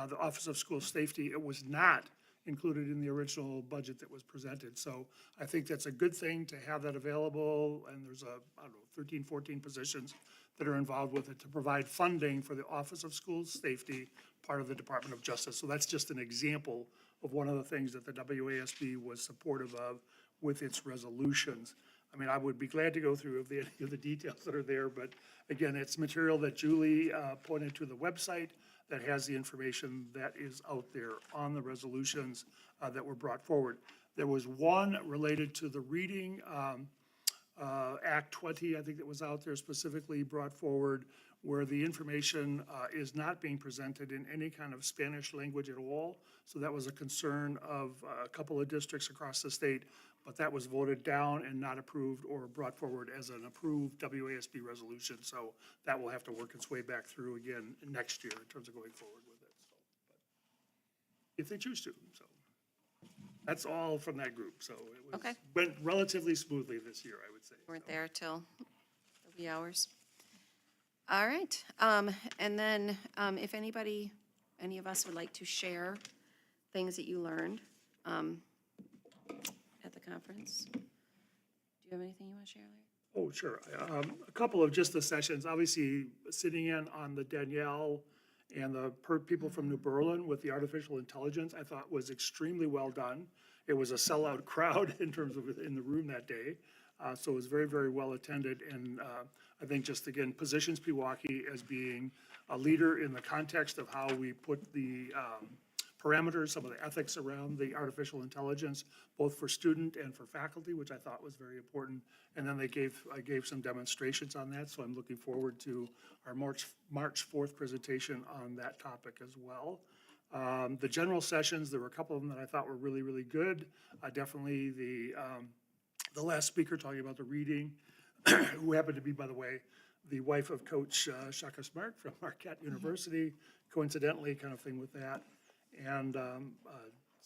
the Office of School Safety. It was not included in the original budget that was presented. So I think that's a good thing to have that available, and there's I don't know, 13, 14 positions that are involved with it to provide funding for the Office of School Safety, part of the Department of Justice. So that's just an example of one of the things that the WASB was supportive of with its resolutions. I mean, I would be glad to go through any of the details that are there, but again, it's material that Julie pointed to the website that has the information that is out there on the resolutions that were brought forward. There was one related to the reading, Act 20, I think that was out there specifically brought forward, where the information is not being presented in any kind of Spanish language at all. So that was a concern of a couple of districts across the state, but that was voted down and not approved or brought forward as an approved WASB resolution. So that will have to work its way back through again next year in terms of going forward with it. So, but if they choose to, so. That's all from that group, so it was, went relatively smoothly this year, I would say. Weren't there till the wee hours. All right, and then if any of us would like to share things that you learned at the conference, do you have anything you want to share, Larry? Oh, sure. A couple of just the sessions, obviously sitting in on the Danielle and the people from New Berlin with the artificial intelligence, I thought was extremely well done. It was a sellout crowd in terms of in the room that day. So it was very, very well attended. And I think just again, positions Pewaukee as being a leader in the context of how we put the parameters, some of the ethics around the artificial intelligence, both for student and for faculty, which I thought was very important. And then I gave some demonstrations on that, so I'm looking forward to our March 4th presentation on that topic as well. The general sessions, there were a couple of them that I thought were really, really good. Definitely the last speaker talking about the reading, who happened to be, by the way, the wife of Coach Shaka Smart from Marquette University, coincidentally kind of thing with that. And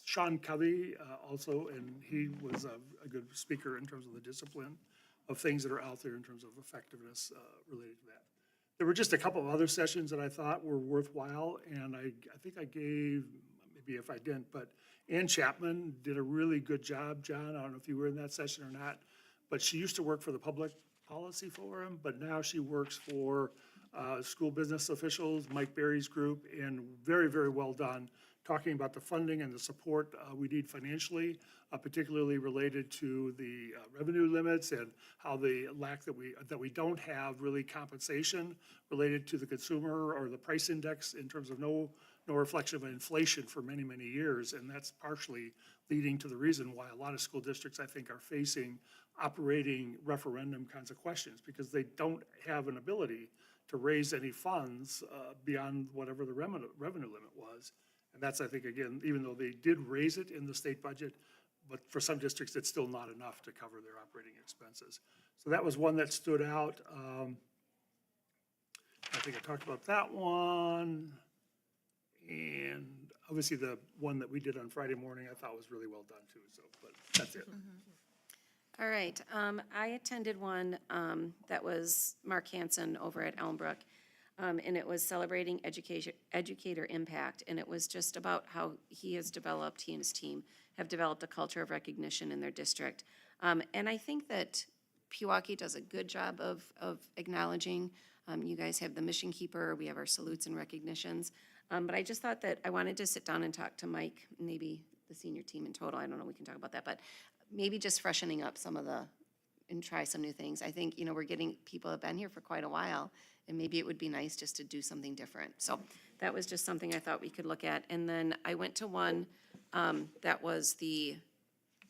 Sean Covey also, and he was a good speaker in terms of the discipline of things that are out there in terms of effectiveness related to that. There were just a couple of other sessions that I thought were worthwhile, and I think I gave maybe be if I didn't, but Ann Chapman did a really good job, John. I don't know if you were in that session or not, but she used to work for the Public Policy Forum, but now she works for school business officials, Mike Berry's group, and very, very well done, talking about the funding and the support we need financially, particularly related to the revenue limits and how the lack that we don't have really compensation related to the consumer or the price index in terms of no reflection of inflation for many, many years. And that's partially leading to the reason why a lot of school districts, I think, are facing operating referendum kinds of questions, because they don't have an ability to raise any funds beyond whatever the revenue limit was. And that's, I think, again, even though they did raise it in the state budget, but for some districts, it's still not enough to cover their operating expenses. So that was one that stood out. I think I talked about that one. And obviously the one that we did on Friday morning, I thought was really well done too. So, but that's it. All right, I attended one that was Mark Hansen over at Elmbrook, and it was celebrating educator impact, and it was just about how he and his team have developed a culture of recognition in their district. And I think that Pewaukee does a good job of acknowledging. You guys have the mission keeper, we have our salutes and recognitions. But I just thought that I wanted to sit down and talk to Mike, maybe the senior team in total, I don't know, we can talk about that, but maybe just freshening up some of and try some new things. I think, we're getting people that have been here for quite a while, and maybe it would be nice just to do something different. So that was just something I thought we could look at. And then I went to one that was the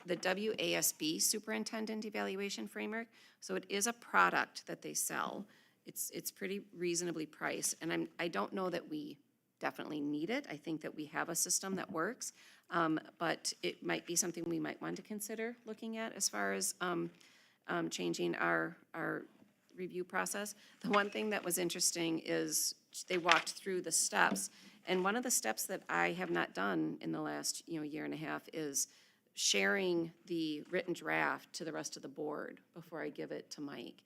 WASB Superintendent Evaluation Framework. So it is a product that they sell. It's pretty reasonably priced, and I don't know that we definitely need it. I think that we have a system that works, but it might be something we might want to consider looking at as far as changing our review process. The one thing that was interesting is they walked through the steps, and one of the steps that I have not done in the last year and a half is sharing the written draft to the rest of the board before I give it to Mike,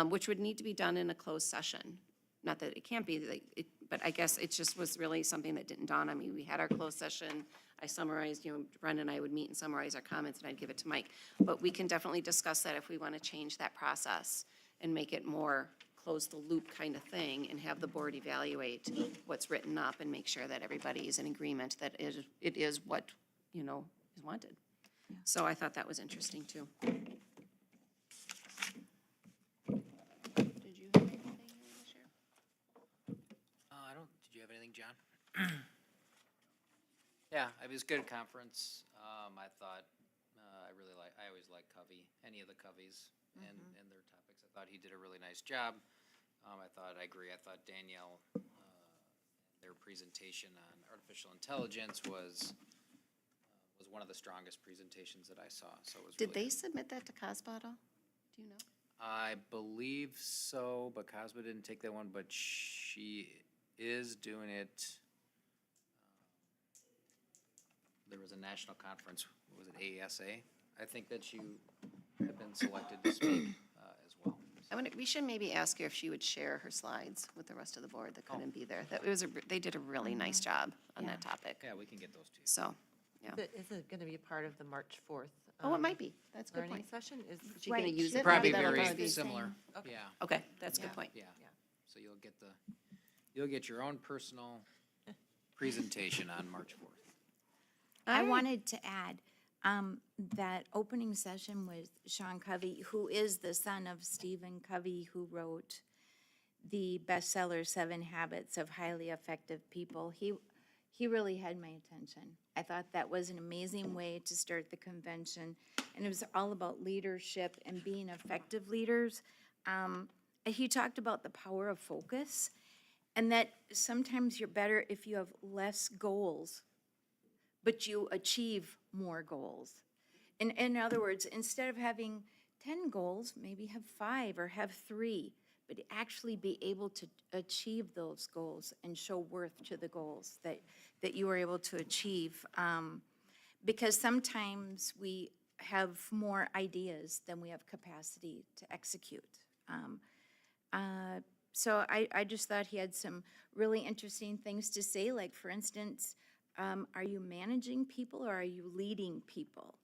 which would need to be done in a closed session. Not that it can't be, but I guess it just was really something that didn't dawn on me. We had our closed session. I summarized, Brenda and I would meet and summarize our comments, and I'd give it to Mike. But we can definitely discuss that if we want to change that process and make it more close the loop kind of thing, and have the board evaluate what's written up and make sure that everybody is in agreement that it is what, is wanted. So I thought that was interesting too. John? Yeah, it was a good conference. I thought, I always like Covey, any of the Coveys and their topics. I thought he did a really nice job. I agree. I thought Danielle, their presentation on artificial intelligence was one of the strongest presentations that I saw. So it was Did really they submit that to Cosbottle? Do you know? I believe so, but Cosmo didn't take that one, but she is doing it. There was a national conference, was it AESA? I think that you have been selected to speak as well. We should maybe ask her if she would share her slides with the rest of the board that couldn't be there. They did a really nice job on that topic. Yeah, we can get those to you. So, yeah. Is it going to be a part of the March 4th? Oh, it might be. That's a good Learning point. session? Is she going to use it? Probably Maybe that'll very be similar. Okay. Yeah. Okay, that's a good point. Yeah. So you'll get your own personal presentation on March 4th. I wanted to add that opening session with Sean Covey, who is the son of Stephen Covey, who wrote the bestseller 7 Habits of Highly Effective People. He really had my attention. I thought that was an amazing way to start the convention, and it was all about leadership and being effective leaders. He talked about the power of focus, and that sometimes you're better if you have less goals, but you achieve more goals. In other words, instead of having 10 goals, maybe have 5 or have 3, but actually be able to achieve those goals and show worth to the goals that you were able to achieve. Because sometimes we have more ideas than we have capacity to execute. So I just thought he had some really interesting things to say, like, for instance, Are you managing people or are you leading people?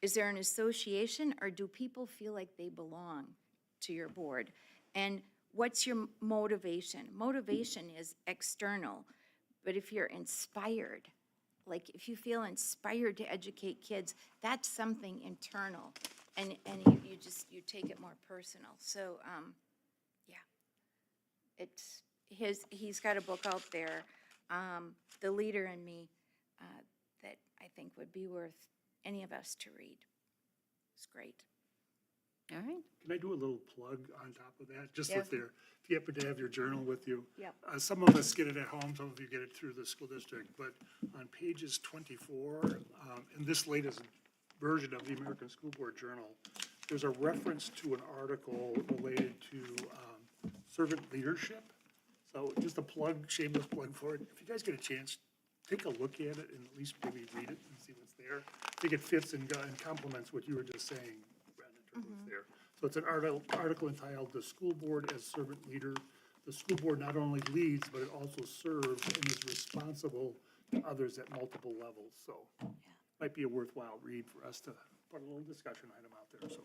Is there an association or do people feel like they belong to your board? And what's your motivation? Motivation is external, but if you're inspired, like if you feel inspired to educate kids, that's something internal. And you take it more personal. So, yeah. He's got a book out there, The Leader in Me, that I think would be worth any of us to read. It's great. All right. Can I do a little plug on top of that? Just Yeah. with if you happen to have your journal with you. Yep. Some of us get it at home, some of you get it through the school district, but on pages 24, in this latest version of the American School Board Journal, there's a reference to an article related to servant leadership. So just a plug, shameless plug for it. If you guys get a chance, take a look at it and at least maybe read it and see what's there. I think it fits and complements what you were just saying, Brandon, in terms of what's there. So it's an article entitled "The School Board as Servant Leader." The school board not only leads, but it also serves and is responsible to others at multiple levels. So might be a worthwhile read for us to put a little discussion item out there, so.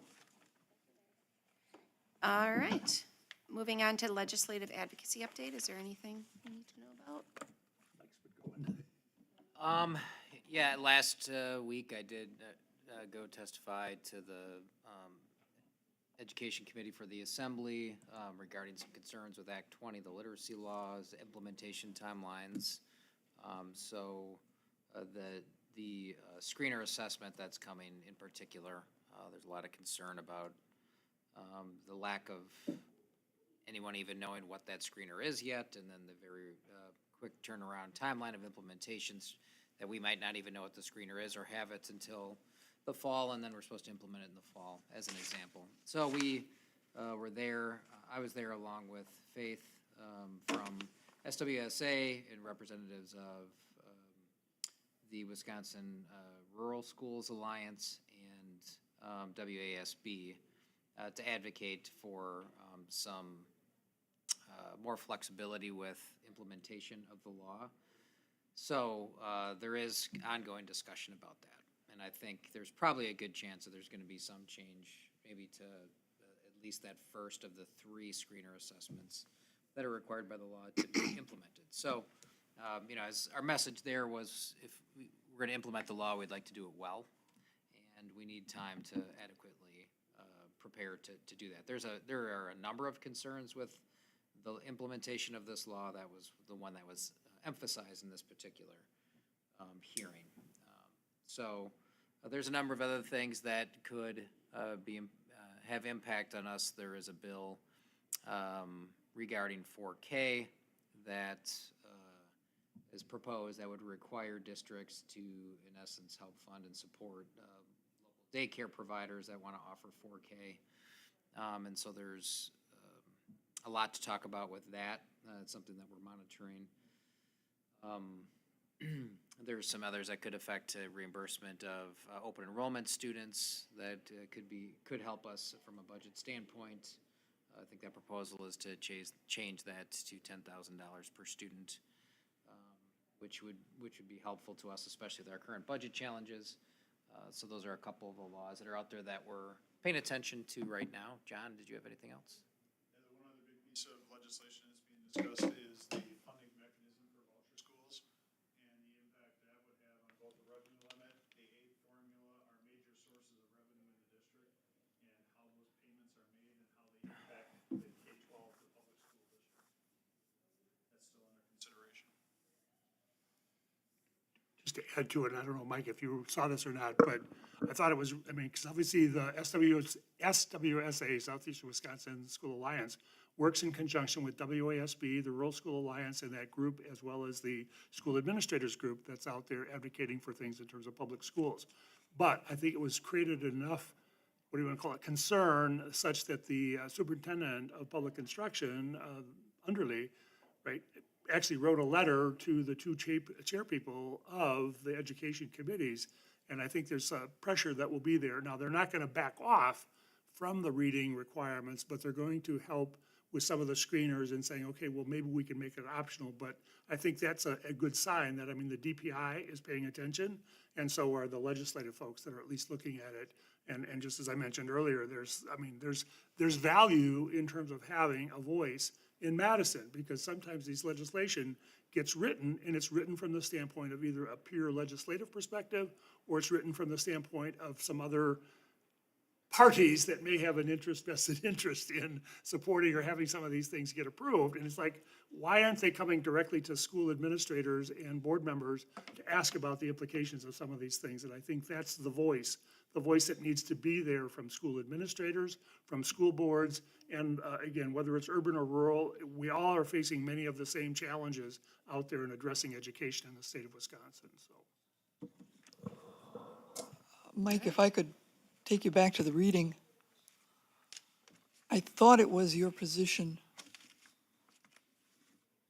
All right. Moving on to legislative advocacy update. Is there anything we need to know about? Yeah, last week I did go testify to the Education Committee for the Assembly regarding some concerns with Act 20, the literacy laws, implementation timelines. So the screener assessment that's coming in particular, there's a lot of concern about the lack of anyone even knowing what that screener is yet, and then the very quick turnaround timeline of implementations that we might not even know what the screener is or have it until the fall, and then we're supposed to implement it in the fall, as an example. So we were there, I was there along with Faith from SWSA and representatives of the Wisconsin Rural Schools Alliance and WASB to advocate for some more flexibility with implementation of the law. So there is ongoing discussion about that. And I think there's probably a good chance that there's going to be some change, maybe to at least that first of the 3 screener assessments that are required by the law to be implemented. So, as our message there was, if we're going to implement the law, we'd like to do it well, and we need time to adequately prepare to do that. There are a number of concerns with the implementation of this law. That was the one that was emphasized in this particular hearing. There's a number of other things that could have impact on us. There is a bill regarding 4K that is proposed that would require districts to, in essence, help fund and support local daycare providers that want to offer 4K. And so there's a lot to talk about with that. It's something that we're monitoring. There's some others that could affect reimbursement of open enrollment students that could help us from a budget standpoint. I think that proposal is to change that to $10,000 per student, which would be helpful to us, especially with our current budget challenges. So those are a couple of the laws that are out there that we're paying attention to right now. John, did you have anything else? Yeah, one other big piece of legislation that's being discussed is the funding mechanism for voucher schools and the impact that would have on both the revenue limit, the aid formula, our major sources of revenue in the district, and how those payments are made and how they impact the K-12, the public school district. That's still under consideration. Just to add to it, I don't know, Mike, if you saw this or not, but I thought it was, because obviously the SWSA, Southeastern Wisconsin School Alliance, works in conjunction with WASB, the Rural School Alliance, and that group, as well as the school administrators group that's out there advocating for things in terms of public schools. But I think it was created enough, what do you want to call it, concern, such that the superintendent of public instruction, Underly, right, actually wrote a letter to the 2 chair people of the education committees, and I think there's a pressure that will be there. Now, they're not going to back off from the reading requirements, but they're going to help with some of the screeners and saying, okay, well, maybe we can make it optional. But I think that's a good sign that, I mean, the DPI is paying attention, and so are the legislative folks that are at least looking at it. And just as I mentioned earlier, there's value in terms of having a voice in Madison, because sometimes these legislation gets written, and it's written from the standpoint of either a pure legislative perspective, or it's written from the standpoint of some other parties that may have an vested interest in supporting or having some of these things get approved. And it's like, why aren't they coming directly to school administrators and board members to ask about the implications of some of these things? And I think that's the voice that needs to be there from school administrators, from school boards, and again, whether it's urban or rural, we all are facing many of the same challenges out there in addressing education in the state of Wisconsin, so. Mike, if I could take you back to the reading. I thought it was your position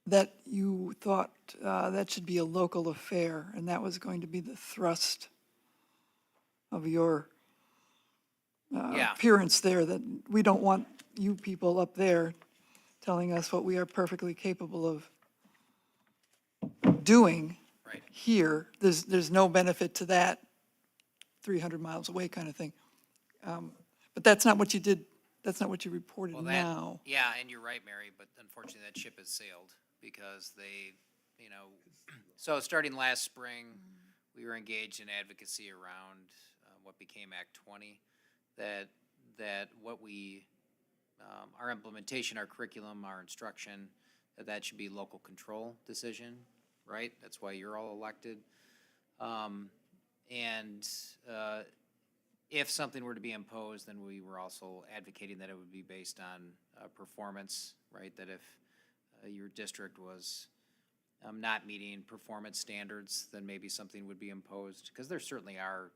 that you thought that should be a local affair, and that was going to be the thrust of your appearance there, that we don't want you people up there telling us what we are perfectly capable of doing here. There's no benefit to that 300 miles away kind of thing. But that's not what you did, that's not what you reported now. Yeah, and you're right, Mary, but unfortunately that ship has sailed because they, so starting last spring, we were engaged in advocacy around what became Act 20, that what we, our implementation, our curriculum, our instruction, that should be local control decision, right? That's why you're all elected. If something were to be imposed, then we were also advocating that it would be based on performance, right? That if your district was not meeting performance standards, then maybe something would be imposed, because there certainly are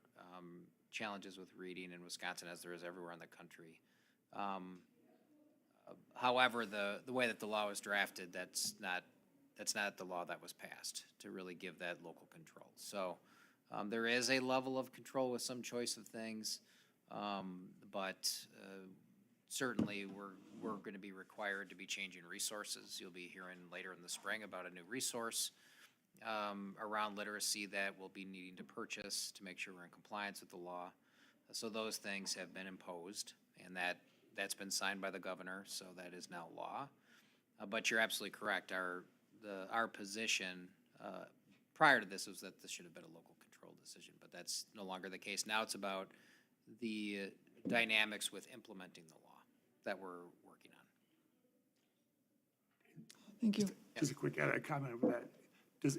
challenges with reading in Wisconsin, as there is everywhere in the country. However, the way that the law was drafted, that's not the law that was passed to really give that local control. So there is a level of control with some choice of things, but certainly we're going to be required to be changing resources. You'll be hearing later in the spring about a new resource around literacy that we'll be needing to purchase to make sure we're in compliance with the law. So those things have been imposed, and that's been signed by the governor, so that is now law. But you're absolutely correct. Our position prior to this was that this should have been a local control decision, but that's no longer the case. Now it's about the dynamics with implementing the law that we're working on. Thank you. Just a quick comment over that.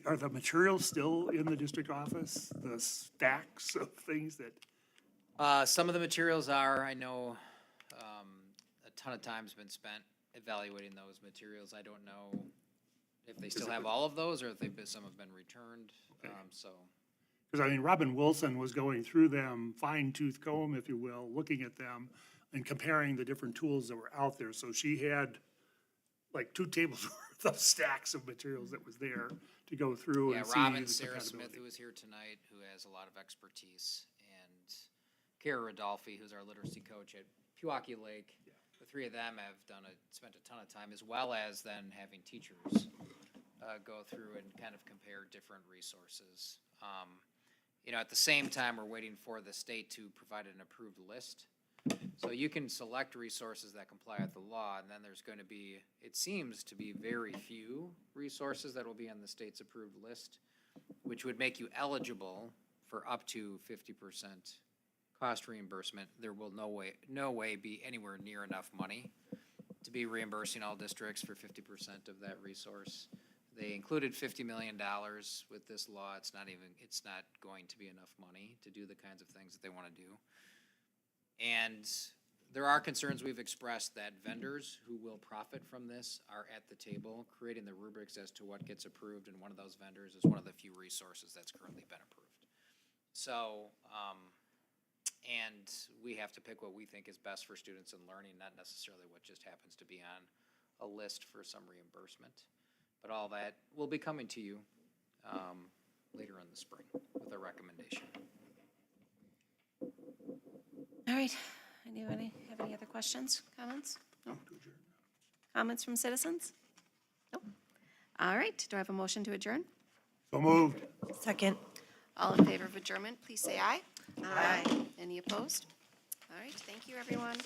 Are the materials still in the district office, the stacks of things that? Some of the materials are. I know a ton of time's been spent evaluating those materials. I don't know if they still have all of those, or if some have been returned, Okay. so. Because I mean, Robin Wilson was going through them, fine tooth comb, if you will, looking at them and comparing the different tools that were out there. So she had like 2 tables worth of stacks of materials that was there to go through Yeah, and see. Robin, the Sarah Smith, compatibility. who is here tonight, who has a lot of expertise, and Kara Rodolfi, who's our literacy coach at Pewaukee Lake. The 3 of them have spent a ton of time, as well as then having teachers go through and kind of compare different resources. At the same time, we're waiting for the state to provide an approved list. So you can select resources that comply with the law, and then there's going to be, it seems to be very few resources that will be on the state's approved list, which would make you eligible for up to 50% cost reimbursement. There will no way be anywhere near enough money to be reimbursing all districts for 50% of that resource. They included $50 million with this law. It's not going to be enough money to do the kinds of things that they want to do. And there are concerns we've expressed that vendors who will profit from this are at the table creating the rubrics as to what gets approved, and one of those vendors is one of the few resources that's currently been approved. So, and we have to pick what we think is best for students in learning, not necessarily what just happens to be on a list for some reimbursement. But all that will be coming to you later in the spring with a recommendation. All right. Anybody have any other questions, comments? No? Comments from citizens? Nope. All right, do I have a motion to adjourn? So moved. Second. All in favor of adjournment, please say aye. Aye. Any opposed? All right, thank you, everyone.